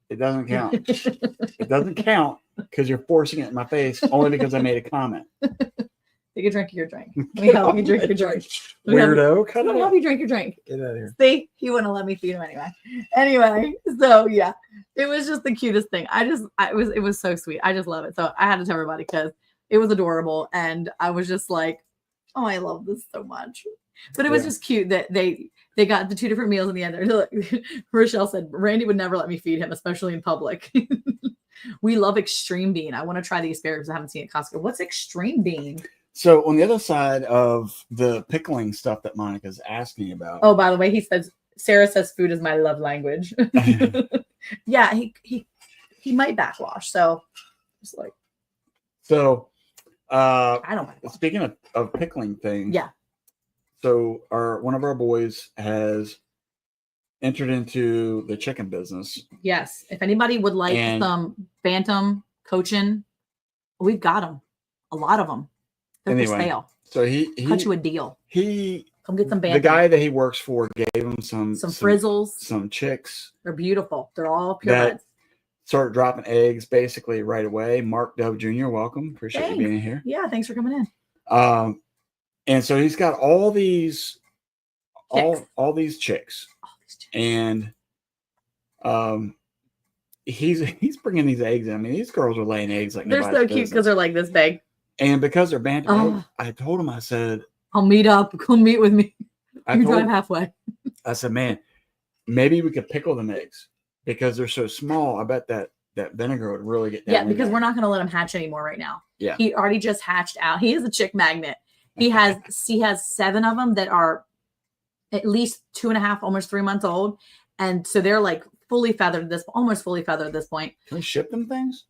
It doesn't count. It doesn't count because you're forcing it in my face only because I made a comment. Take a drink of your drink. Let me help you drink your drink. Weirdo. Cut Let it me help out. you drink your drink. Get out of here. See, he wouldn't let me feed him anyway. Anyway, so yeah, it was just the cutest thing. It was so sweet. I just love it. So I had to tell everybody because it was adorable, and I was just like, oh, I love this so much. But it was just cute that they got the two different meals in the end. Look, Rochelle said Randy would never let me feed him, especially in public. We love Extreme Bean. I want to try the asparagus. I haven't seen it at Costco. What's Extreme Bean? So on the other side of the pickling stuff that Monica's asking about. Oh, by the way, he says Sarah says food is my love language. Yeah, he might backwash. So just like So I don't backwash. speaking of pickling things. Yeah. So one of our boys has entered into the chicken business. Yes. If anybody would like some bantam coaching, we've got them. A lot of them. They're for sale. So he cut you a deal. Come get some bantam. The guy that he works for gave him some frizzles, some chicks. They're beautiful. They're all purebreds. Started dropping eggs basically right away. Mark Dove Jr., welcome. Appreciate you being here. Yeah, thanks for coming in. And so he's got all these chicks. And he's bringing these eggs in. I mean, these girls are laying eggs like they're so cute because they're like this big. And because they're bantam, I told him, I said, I'll meet up. Come meet with me. You drive halfway. I said, man, maybe we could pickle them eggs because they're so small. I bet that vinegar would really get down. Yeah, because we're not going to let him hatch anymore right now. Yeah. He already just hatched out. He is a chick magnet. He has 7 of them that are at least 2.5, almost 3 months old. And so they're like almost fully feathered at this point. Can we ship them things?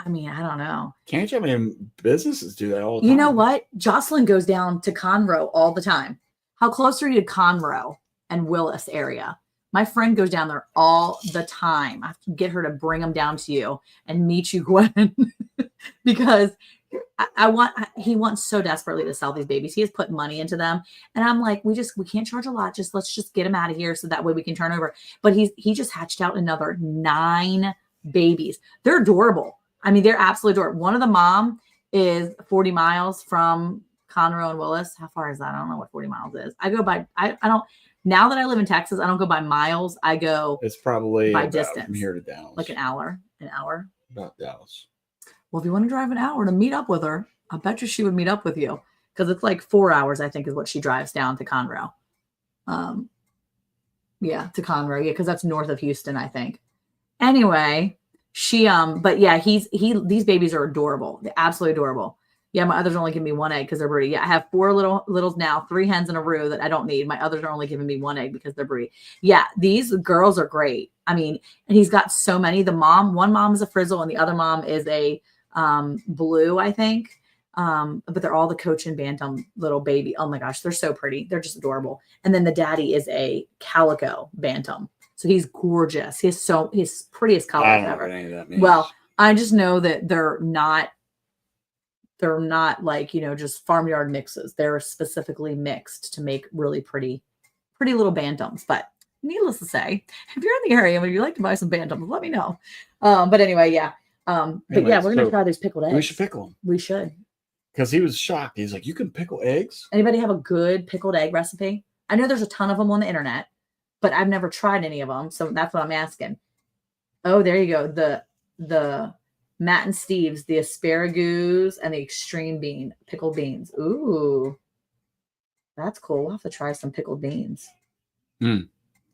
I mean, I don't know. Can't you have any businesses do that all the time? You know what? Jocelyn goes down to Conroe all the time. How close are you to Conroe and Willis area? My friend goes down there all the time. I have to get her to bring them down to you and meet you, Gwen, because he wants so desperately to sell these babies. He has put money into them. And I'm like, we can't charge a lot. Let's just get him out of here so that way we can turn over. But he just hatched out another 9 babies. They're adorable. I mean, they're absolutely adorable. One of the mom is 40 miles from Conroe and Willis. How far is that? I don't know what 40 miles is. I go by, I don't, now that I live in Texas, I don't go by miles. I go it's probably by distance. From here to Dallas. Like an hour. About Dallas. Well, if you want to drive an hour to meet up with her, I bet you she would meet up with you because it's like 4 hours, I think, is what she drives down to Conroe. Yeah, to Conroe. Yeah, because that's north of Houston, I think. Anyway, but yeah, these babies are adorable. They're absolutely adorable. Yeah, my others only give me 1 egg because they're breedy. Yeah, I have 4 littles now, 3 hens and a roux that I don't need. My others are only giving me 1 egg because they're breedy. Yeah, these girls are great. I mean, and he's got so many. One mom is a frizzle and the other mom is a blue, I think. But they're all the Cochin Bantam little baby. Oh my gosh, they're so pretty. They're just adorable. And then the daddy is a Calico Bantam. So he's gorgeous. He's prettiest color I don't ever. know what any of that means. Well, I just know that they're not like, just farmyard mixes. They're specifically mixed to make really pretty little bantams. But needless to say, if you're in the area and would you like to buy some bantams, let me know. But anyway, yeah. But yeah, we're going to try these pickled eggs. We should pickle them. We should. Because he was shocked. He's like, you can pickle eggs? Anybody have a good pickled egg recipe? I know there's a ton of them on the internet, but I've never tried any of them. So that's what I'm asking. Oh, there you go. The Matt and Steve's, the asparagus and the extreme bean, pickled beans. Ooh, that's cool. We'll have to try some pickled beans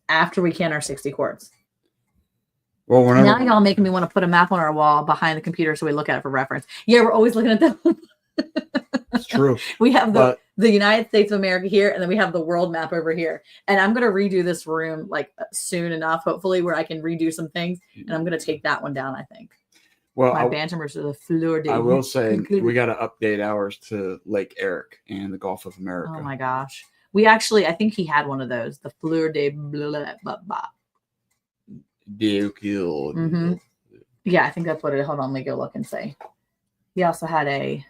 after we can our 60 quarts. Well, now y'all making me want to put a map on our wall behind the computer so we look at it for reference. Yeah, we're always looking at them. It's true. We have the United States of America here, and then we have the world map over here. And I'm going to redo this room like soon enough, hopefully, where I can redo some things. And I'm going to take that one down, I think. Well, My bantamers are the fleur de. I will say we got to update ours to Lake Eric and the Gulf of America. Oh my gosh. We actually, I think he had one of those, the fleur de blah, blah, blah. Mm-hmm. Yeah, I think that's what it. Hold on, let me go look and say. He also had a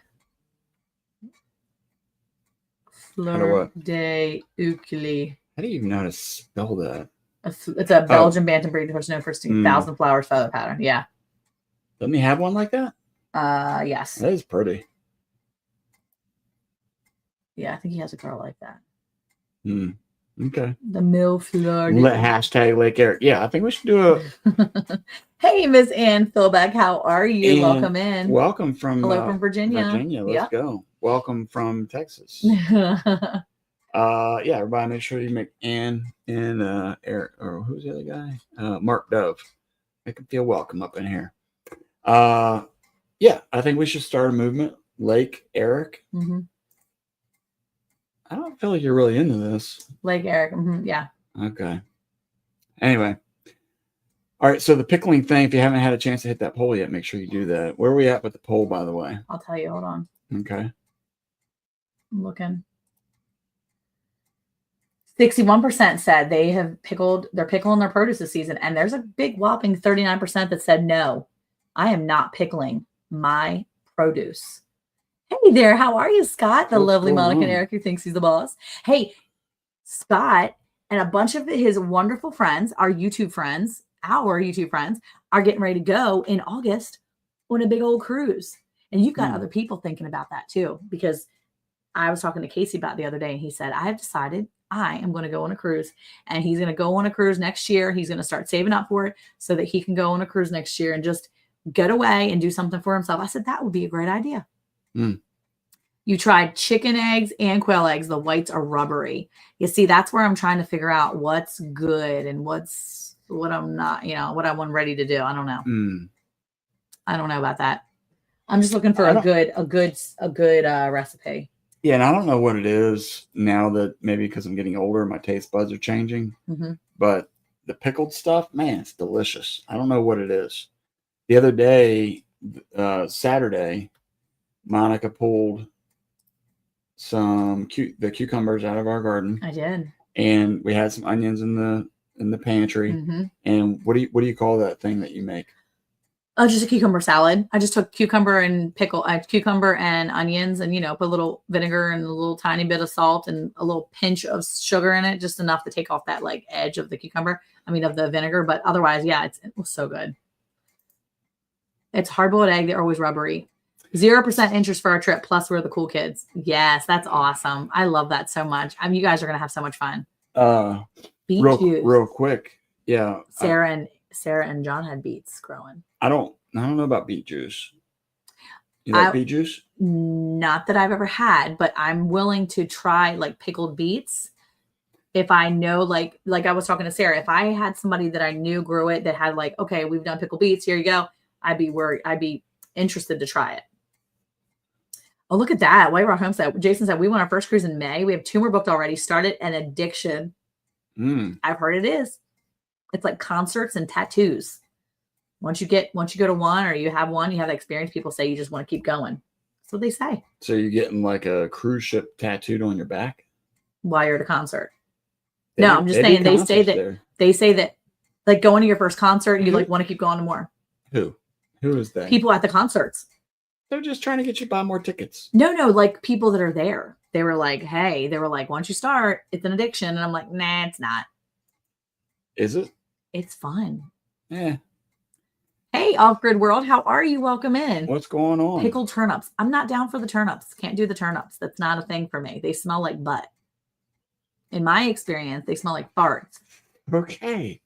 fleur de ukulele. How do you even know how to spell that? It's a Belgian bantam breed, which is known for its 1,000 flowers feather pattern. Yeah. Doesn't he have one like that? Yes. That is pretty. Yeah, I think he has a girl like that. Okay. The Mille Fleur. Hashtag Lake Eric. Yeah, I think we should do a. Hey, Miss Ann Philbeck, how are you? And welcome in. Welcome from. Hello from Virginia. Let's go. Welcome from Texas. Yeah, everybody, make sure you make Ann and Eric, or who's the other guy? Mark Dove. Make them feel welcome up in here. Yeah, I think we should start a movement. Lake Eric. I don't feel like you're really into this. Lake Eric. Yeah. Okay. Anyway. All right. So the pickling thing, if you haven't had a chance to hit that poll yet, make sure you do that. Where are we at with the poll, by the way? I'll tell you. Hold on. Okay. I'm looking. 61% said they're pickling their produce this season. And there's a big whopping 39% that said, no, I am not pickling my produce. Hey there, how are you, Scott? The lovely Monica and Eric who thinks he's the boss. Hey, Scott and a bunch of his wonderful friends, our YouTube friends, are getting ready to go in August on a big old cruise. And you've got other people thinking about that too, because I was talking to Casey about it the other day, and he said, I have decided I am going to go on a cruise, and he's going to go on a cruise next year. He's going to start saving up for it so that he can go on a cruise next year and just get away and do something for himself. I said, that would be a great idea. You tried chicken eggs and quail eggs. The whites are rubbery. You see, that's where I'm trying to figure out what's good and what I'm not, what I'm ready to do. I don't know. I don't know about that. I'm just looking for a good recipe. Yeah, and I don't know what it is now that maybe because I'm getting older, my taste buds are changing. But the pickled stuff, man, it's delicious. I don't know what it is. The other day, Saturday, Monica pulled the cucumbers out of our garden. I did, and we had some onions in the pantry. And what do you call that thing that you make? Oh, just a cucumber salad. I just took cucumber and cucumber and onions, and put a little vinegar and a little tiny bit of salt and a little pinch of sugar in it, just enough to take off that like edge of the of the vinegar. But otherwise, yeah, it was so good. It's hard-boiled egg. They're always rubbery. 0% interest for our trip. Plus, we're the cool kids. Yes, that's awesome. I love that so much. You guys are gonna have so much fun. Beet juice. Real quick. Yeah. Sarah and John had beets growing. I don't know about beet juice. You like beet juice? Not that I've ever had, but I'm willing to try like pickled beets. If I know, like I was talking to Sarah, if I had somebody that I knew grew it that had like, okay, we've done pickled beets, here you go. I'd be interested to try it. Oh, look at that. White Rock Homestead. Jason said, we went our first cruise in May. We have 2 more booked already. Started an addiction. I've heard it is. It's like concerts and tattoos. Once you go to one or you have one, you have the experience, people say you just want to keep going. That's what they say. So you're getting like a cruise ship tattooed on your back? While you're at a concert. I'm just saying they say that like going to your first concert, you like want to keep going to more. Who is that? People at the concerts. They're just trying to get you to buy more tickets. No, like people that are there. They were like, once you start, it's an addiction. And I'm like, nah, it's not. Is it? It's fun. Yeah. Hey, Off-Grid World, how are you? Welcome in. What's going on? Pickled turnips. I'm not down for the turnips. Can't do the turnips. That's not a thing for me. They smell like butt. In my experience, they smell like farts. Okay.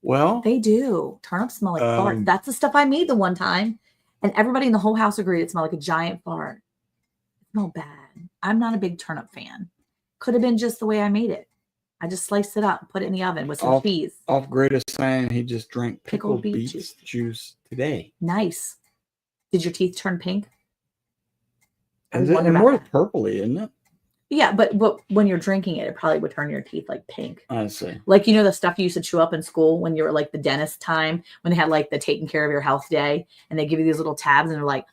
Well. They do. Turnips smell like farts. That's the stuff I made the one time. And everybody in the whole house agreed it smelled like a giant fart. It smelled bad. I'm not a big turnip fan. Could have been just the way I made it. I just sliced it up, put it in the oven with some peas. Off-Grid is saying he just drank pickled beet juice today. Nice. Did your teeth turn pink? And more purpley, isn't it? Yeah, but when you're drinking it, it probably would turn your teeth like pink. I see. Like, you know, the stuff you used to chew up in school when you were like the dentist time, when they had like the taking care of your health day, and they give you these little tabs and they're like,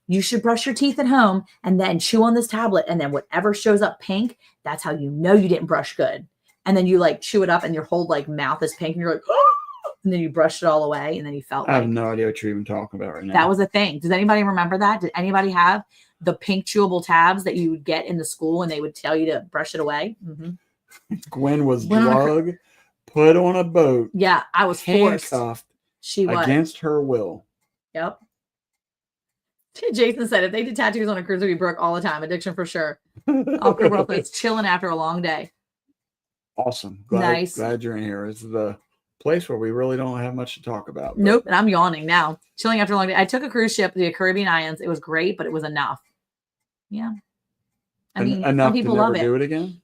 you should brush your teeth at home and then chew on this tablet. And then whatever shows up pink, that's how you know you didn't brush good. And then you like chew it up and your whole like mouth is pink and you're like, oh, and then you brushed it all away. And then you felt I have like no idea what you're even talking about right now. that was a thing. Does anybody remember that? Did anybody have the pink chewable tabs that you would get in the school and they would tell you to brush it away? Mm-hmm. Gwen was Went on a drugged, put on a boat, Yeah, I was forced. handcuffed She was. against her will. Yep. Jason said if they did tattoos on a cruise, it would be broke all the time. Addiction for sure. Awkward world is chilling after a long day. Awesome. Nice. Glad you're in here. It's the place where we really don't have much to talk about. but- Nope. And I'm yawning now. Chilling after a long day. I took a cruise ship, the Caribbean Islands. It was great, but it was enough. Yeah. I mean, enough some people to never love it. do it again.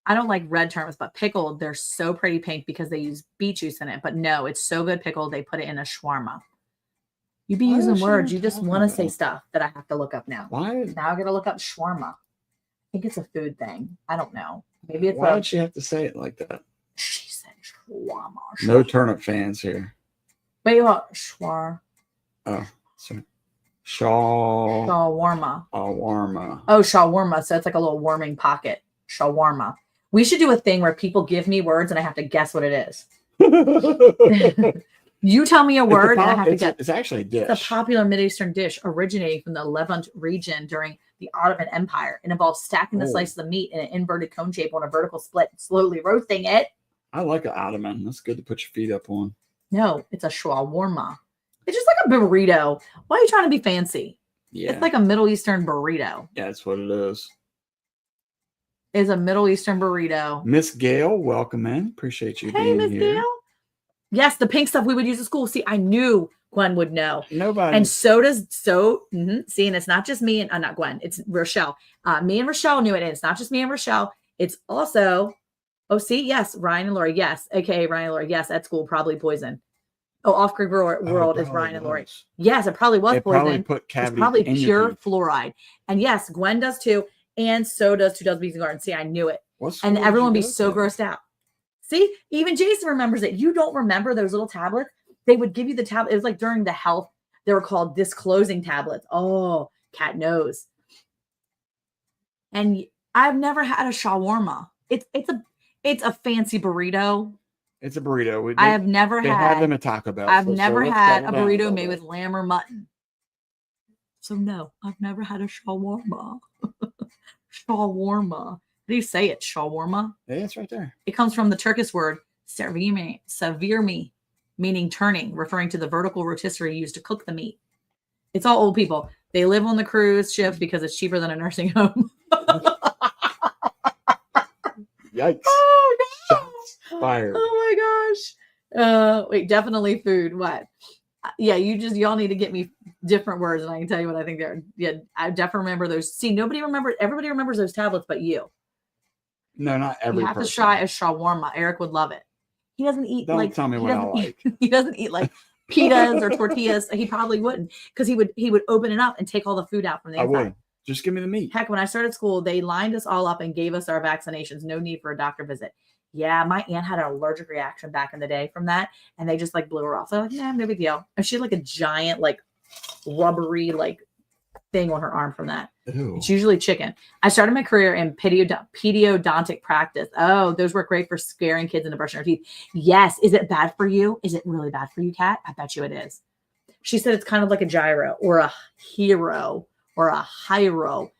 I don't like red terms, but pickled, they're so pretty pink because they use beet juice in it. But no, it's so good pickled. They put it in a shawarma. You be Why using is she words. You just talking want to say about? stuff that I have to look up now. Why? Now I got to look up shawarma. I think it's a food thing. I don't know. Maybe it's Why a. did she have to say it like that? She said shawarma. No turnip fans here. Wait, what? Shawarma. Oh, sorry. Shaw. Shawarma. Shawarma. Oh, shawarma. So it's like a little warming pocket. Shawarma. We should do a thing where people give me words and I have to guess what it is. You tell me a word and I have to guess. It's actually a dish. It's a popular Mideastern dish originating from the Levant region during the Ottoman Empire. It involves stacking the Oh. slices of meat in an inverted cone shape on a vertical split, slowly roasting it. I like an ottoman. That's good to put your feet up on. No, it's a shawarma. It's just like a burrito. Why are you trying to be fancy? Yeah. It's like a Middle Eastern burrito. Yeah, that's what it is. It's a Middle Eastern burrito. Miss Gail, welcome in. Appreciate you Hey, being Miss here. Gail. Yes, the pink stuff we would use at school. See, I knew Gwen would know. Nobody. And so does see, and it's not just me and not Gwen, it's Rochelle. Me and Rochelle knew it. And it's not just me and Rochelle. It's also, yes, Ryan and Lori. Yes, aka Ryan and Lori. Yes, at school, probably poison. Oh, Off Grid World is Ryan and Lori. Yes, it probably was It poison. probably put It's cavities probably in your pure teeth. fluoride. And yes, Gwen does too. And so does Two Dozen Bees and Garden. See, I knew it. What And school did everyone you be go so to? grossed out. See, even Jason remembers it. You don't remember those little tablets? They would give you the tablet. It was like during the health, they were called disclosing tablets. Oh, cat knows. And I've never had a shawarma. It's a fancy burrito. It's a burrito. I have never They have them had. at Taco Bell. I've so never let's had settle a down burrito little made bit. with lamb or mutton. So no, I've never had a shawarma. Shawarma. How do you say it? Shawarma. Yeah, it's right there. It comes from the Turkish word savirmi, meaning turning, referring to the vertical rotisserie used to cook the meat. It's all old people. They live on the cruise ships because it's cheaper than a nursing home. Yikes. Oh no! Shots fired. Oh my gosh. Wait, definitely food. What? Yeah, y'all need to get me different words and I can tell you what I think they're. Yeah, I definitely remember those. See, everybody remembers those tablets but you. No, not every You have person. to try a shawarma. Eric would love it. He doesn't eat Don't tell me he what I doesn't like. He doesn't eat like pitas or tortillas. He probably wouldn't because he would open it up and take all the food out from the I inside. would. Just give me the meat. Heck, when I started school, they lined us all up and gave us our vaccinations. No need for a doctor visit. Yeah, my aunt had an allergic reaction back in the day from that, and they just like blew her off. So like, nah, no big deal. And she had like a giant, like rubbery, like thing on her arm from that. Ew. It's usually chicken. I started my career in pediodontic practice. Oh, those work great for scaring kids into brushing their teeth. Yes. Is it bad for you? Is it really bad for you, Kat? I bet you it is. She said it's kind of like a gyro or a hero or a hyro.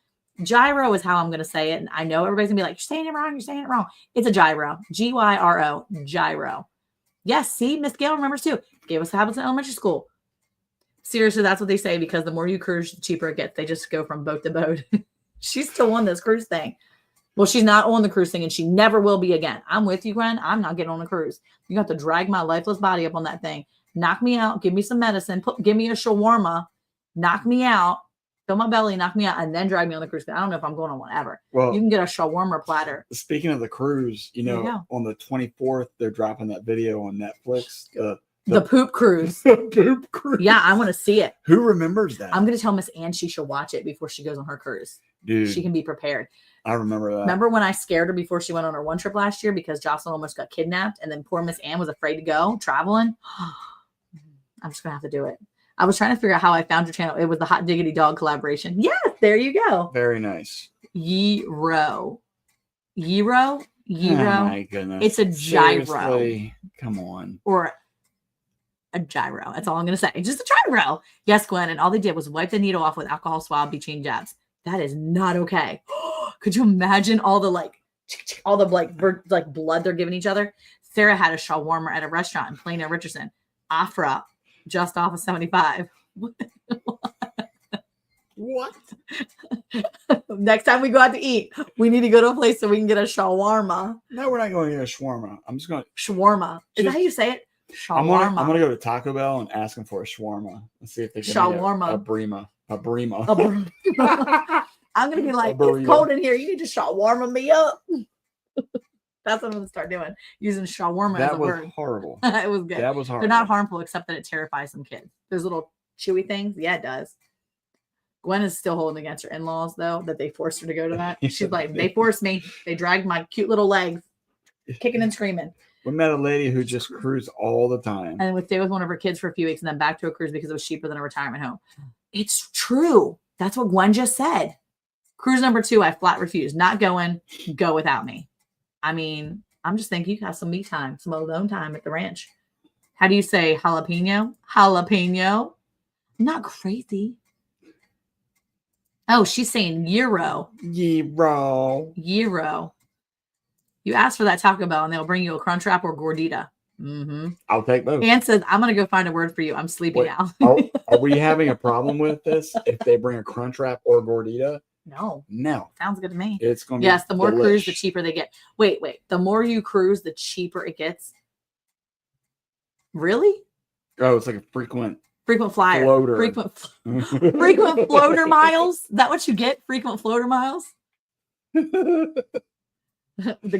Gyro is how I'm going to say it. And I know everybody's going to be like, you're saying it wrong. You're saying it wrong. It's a gyro. Gyro. Gyro. Yes. See, Miss Gail remembers too. Gave us tablets in elementary school. Seriously, that's what they say because the more you cruise, the cheaper it gets. They just go from boat to boat. She's still on this cruise thing. Well, she's not on the cruise thing and she never will be again. I'm with you, Gwen. I'm not getting on a cruise. You have to drag my lifeless body up on that thing. Knock me out. Give me some medicine. Give me a shawarma. Knock me out. Fill my belly. Knock me out. And then drag me on the cruise. I don't know if I'm going on one ever. Well, You can get a shawarma platter. speaking of the cruise, There you go. on the 24th, they're dropping that video on Netflix, the The poop cruise. Poop cruise. Yeah, I want to see it. Who remembers that? I'm going to tell Miss Ann she should watch it before she goes on her cruise. Dude, She can be prepared. I remember that. Remember when I scared her before she went on her one trip last year because Jocelyn almost got kidnapped and then poor Miss Ann was afraid to go traveling? I'm just going to have to do it. I was trying to figure out how I found your channel. It was the Hot Diggity Dog collaboration. Yes, there you go. Very nice. Gyro. Oh my goodness. It's a gyro. Seriously? Come on. Or a gyro. That's all I'm going to say. Just a gyro. Yes, Gwen. And all they did was wipe the needle off with alcohol swab between jabs. That is not okay. Could you imagine all the blood they're giving each other? Sarah had a shawarma at a restaurant in Plano, Richardson. Afra, just off of 75. What? Next time we go out to eat, we need to go to a place so we can get a shawarma. No, we're not going to get a shawarma. I'm just going to. Shawarma. Is that how you say it? I'm Shawarma. gonna go to Taco Bell and ask them for a shawarma and see if they can Shawarma. a brima. A burrito. I'm going to be like, burrito. it's cold in here. You need to shawarma me up. That's what I'm going to start doing. Using shawarma as That a was word. horrible. It was good. That was horrible. They're not harmful except that it terrifies some kids. Those little chewy things. Yeah, it does. Gwen is still holding against her in-laws, though, that they forced her to go to that. She's like, they forced me. They dragged my cute little legs, kicking and screaming. We met a lady who just cruised all the time. And would stay with one of her kids for a few weeks and then back to a cruise because it was cheaper than a retirement home. It's true. That's what Gwen just said. Cruise number 2, I flat refuse. Not going. Go without me. I mean, I'm just thinking you can have some me time, some alone time at the ranch. How do you say jalapeno? Jalapeno. I'm not crazy. Oh, she's saying gyro. Gyro. Gyro. You ask for that Taco Bell and they'll bring you a Crunchwrap or Gordita. Mm-hmm. I'll take both. Ann says, I'm going to go find a word for you. I'm sleepy Wait, now. are we having a problem with this if they bring a Crunchwrap or Gordita? No. No. Sounds good to me. It's going to be Yes, the more cruise, delish. the cheaper they get. Wait. The more you cruise, the cheaper it gets. Really? Oh, it's like a frequent Flyer. floater. Frequent floater miles. Is that what you get? Frequent floater miles? The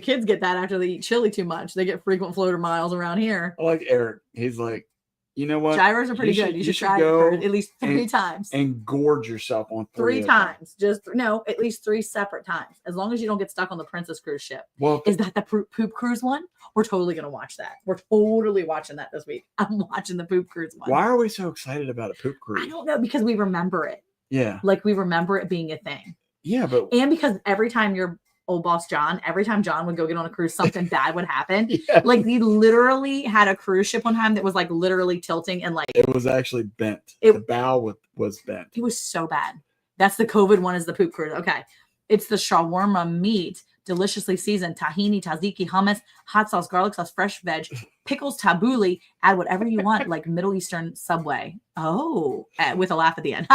kids get that after they eat chili too much. They get frequent floater miles around here. I like Eric. He's like, you know what? Gyros are pretty good. You should try it go for at least 3 times. and gorge yourself on 3 of them. times. No, at least 3 separate times. As long as you don't get stuck on the Princess cruise ship. Well, Is that the poop cruise one? We're totally going to watch that. We're totally watching that this week. I'm watching the poop cruise one. why are we so excited about a poop cruise? I don't know, because we remember it. Yeah. Like we remember it being a thing. Yeah, but And because every time your old boss John, every time John would go get on a cruise, something bad would happen. yeah, Like he literally had a cruise ship one time that was like literally tilting and like it was actually bent. It- the bow was bent. it was so bad. That's the COVID one, is the poop cruise. Okay. It's the shawarma meat, deliciously seasoned, tahini, tzatziki, hummus, hot sauce, garlic sauce, fresh veg, pickles, tabbouleh. Add whatever you want, like Middle Eastern Subway. Oh, with a laugh at the end.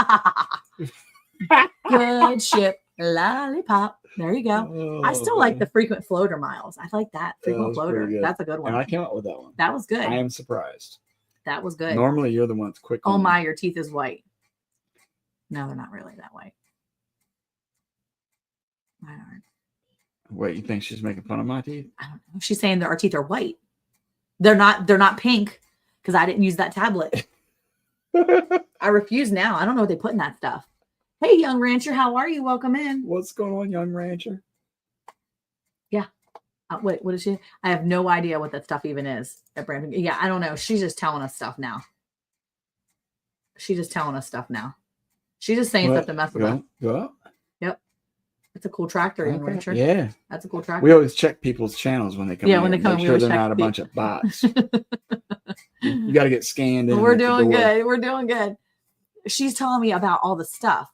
Good ship, lollipop. There you go. I still like the frequent floater miles. I like that. Frequent was floater. pretty good. That's a good one. And I came up with that one. That was good. I am surprised. That was good. Normally, you're the one that's quick. Oh on my, your teeth is white. No, they're not really that white. Mine aren't. Wait, you think she's making fun of my teeth? I don't know. She's saying that our teeth are white. They're not pink because I didn't use that tablet. I refuse now. I don't know what they put in that stuff. Hey, young rancher, how are you? Welcome in. What's going on, young rancher? Wait, what is she? I have no idea what that stuff even is at Brandon. Yeah, I don't know. She's just telling us stuff now. She's just telling us stuff now. She's just saying stuff to mess with us. Go up. Yep. It's a cool tractor, young rancher. Yeah. That's a cool tractor. We always check people's channels when they come in. Yeah, when they come in, Make we sure always they're check not a the- bunch of bots. You got to get scanned in. We're at the doing door. good. We're doing good. She's telling me about all the stuff.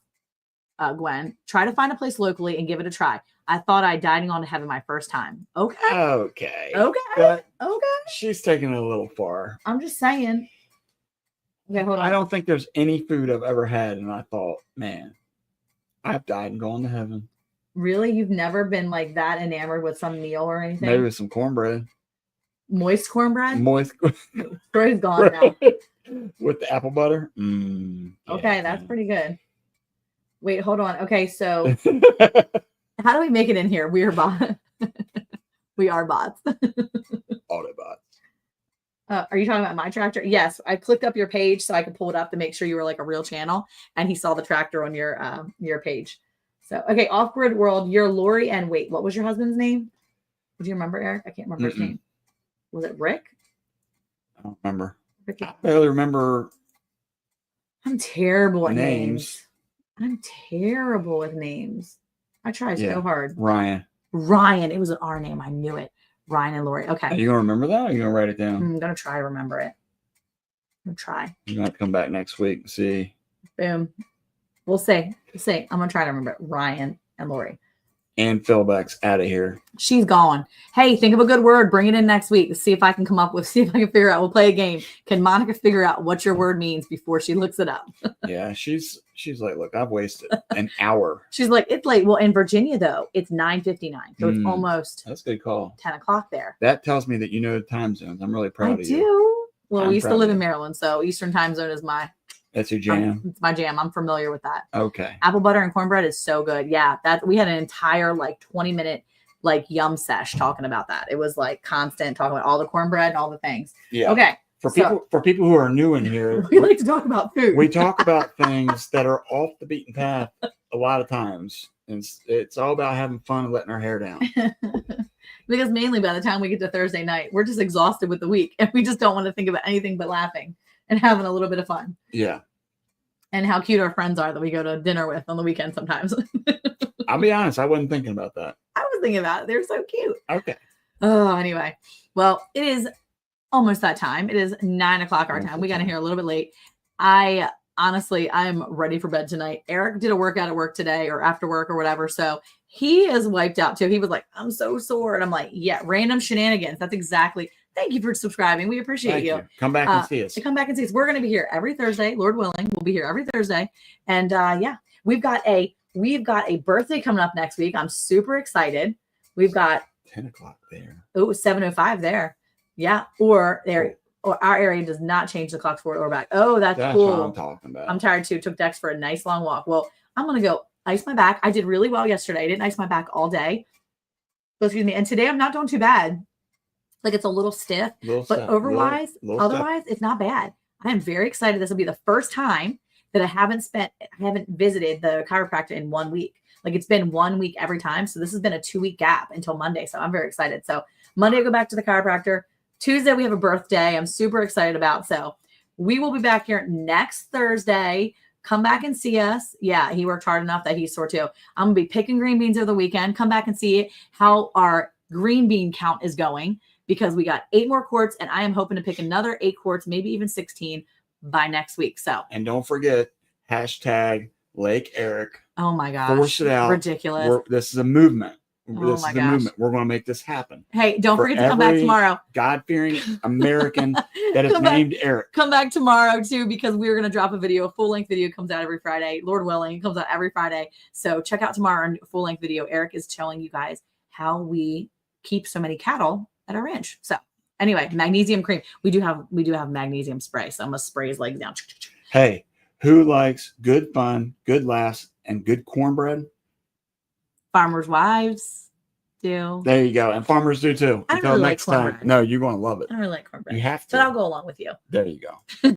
Gwen, try to find a place locally and give it a try. I thought I dining on to heaven my first time. Okay. Okay. Okay. But Okay. she's taking it a little far. I'm just saying. Okay, hold on. I don't think there's any food I've ever had, and I thought, man, I've died and gone to heaven. Really? You've never been like that enamored with some meal or anything? Maybe with some cornbread. Moist cornbread? Moist Troy's gone now. with the apple butter. Okay, that's pretty good. Wait, hold on. Okay, so how do we make it in here? We are bots. We are bots. Autobots. Are you talking about my tractor? Yes, I clicked up your page so I could pull it up to make sure you were like a real channel, and he saw the tractor on your page. So okay, Off Grid World. You're Lori, and wait, what was your husband's name? Do you remember, Eric? I can't remember his name. Was it Rick? I don't remember. Rick. I barely remember. I'm terrible at names. names. I'm terrible with names. I try so hard. Ryan. It was an R name. I knew it. Ryan and Lori. Okay. Are you gonna remember that? Or are you gonna write it down? I'm gonna try to remember it. I'm gonna try. You're gonna have to come back next week and see. Boom. We'll see. I'm gonna try to remember it. Ryan and Lori. And Philbeck's out of here. She's gone. Hey, think of a good word. Bring it in next week. See if I can see if I can figure out. We'll play a game. Can Monica figure out what your word means before she looks it up? Yeah, she's like, look, I've wasted an hour. She's like, it's late. Well, in Virginia though, it's 9:59, so it's almost. That's a good call. 10 o'clock there. That tells me that you know the time zones. I'm really proud of you. I do. Well, we used to live in you. Maryland, so Eastern time zone is my. That's your jam. It's my jam. I'm familiar with that. Okay. Apple butter and cornbread is so good. Yeah, we had an entire like 20-minute like yum sesh talking about that. It was like constant talking about all the cornbread and all the things. Yeah. Okay. For people who are new in here, we like to talk about food. We talk about things that are off the beaten path a lot of times. And it's all about having fun and letting our hair down. Because mainly by the time we get to Thursday night, we're just exhausted with the week and we just don't want to think about anything but laughing and having a little bit of fun. Yeah. And how cute our friends are that we go to dinner with on the weekend sometimes. I'll be honest, I wasn't thinking about that. I was thinking about it. They're so cute. Okay. Oh, anyway. Well, it is almost that time. It is 9 o'clock our time. We got in here a little bit late. Honestly, I'm ready for bed tonight. Eric did a workout at work today or after work or whatever. So he is wiped out too. He was like, I'm so sore. And I'm like, yeah, random shenanigans. That's exactly. Thank you for subscribing. We appreciate you. Come back and see us. Come back and see us. We're going to be here every Thursday, Lord willing. We'll be here every Thursday. And yeah, we've got a birthday coming up next week. I'm super excited. We've got 10 o'clock there. Oh, 7:05 there. Yeah. Or there. Or our area does not change the clocks forward or back. Oh, that's cool. What I'm talking about. I'm tired too. Took Dex for a nice long walk. Well, I'm going to go ice my back. I did really well yesterday. I didn't ice my back all day. So, excuse me. And today I'm not doing too bad. Like it's a little stiff, but otherwise, it's not bad. I am very excited. This will be the first time that I haven't visited the chiropractor in 1 week. Like it's been 1 week every time. So this has been a 2-week gap until Monday. So I'm very excited. So Monday I go back to the chiropractor. Tuesday we have a birthday. I'm super excited about. So we will be back here next Thursday. Come back and see us. Yeah, he worked hard enough that he's sore too. I'm gonna be picking green beans over the weekend. Come back and see how our green bean count is going, because we got 8 more quarts and I am hoping to pick another 8 quarts, maybe even 16 by next week. So, and don't forget #Lake Eric. Oh my gosh. Force it out. Ridiculous. This is a movement. Oh my gosh. We're going to make this happen. Hey, don't forget to come back tomorrow. God-fearing American that is named Eric. Come back tomorrow too, because we're going to drop a video. A full-length video comes out every Friday. Lord willing, it comes out every Friday. So check out tomorrow our full-length video. Eric is showing you guys how we keep so many cattle at our ranch. So anyway, magnesium cream. We do have magnesium spray. So I'm going to spray his legs down. Hey, who likes good fun, good laughs, and good cornbread? Farmers' wives do. There you go. And farmers do too. I don't really like cornbread. No, you're going to love it. I don't really like cornbread. You have to. But I'll go along with you. There you go.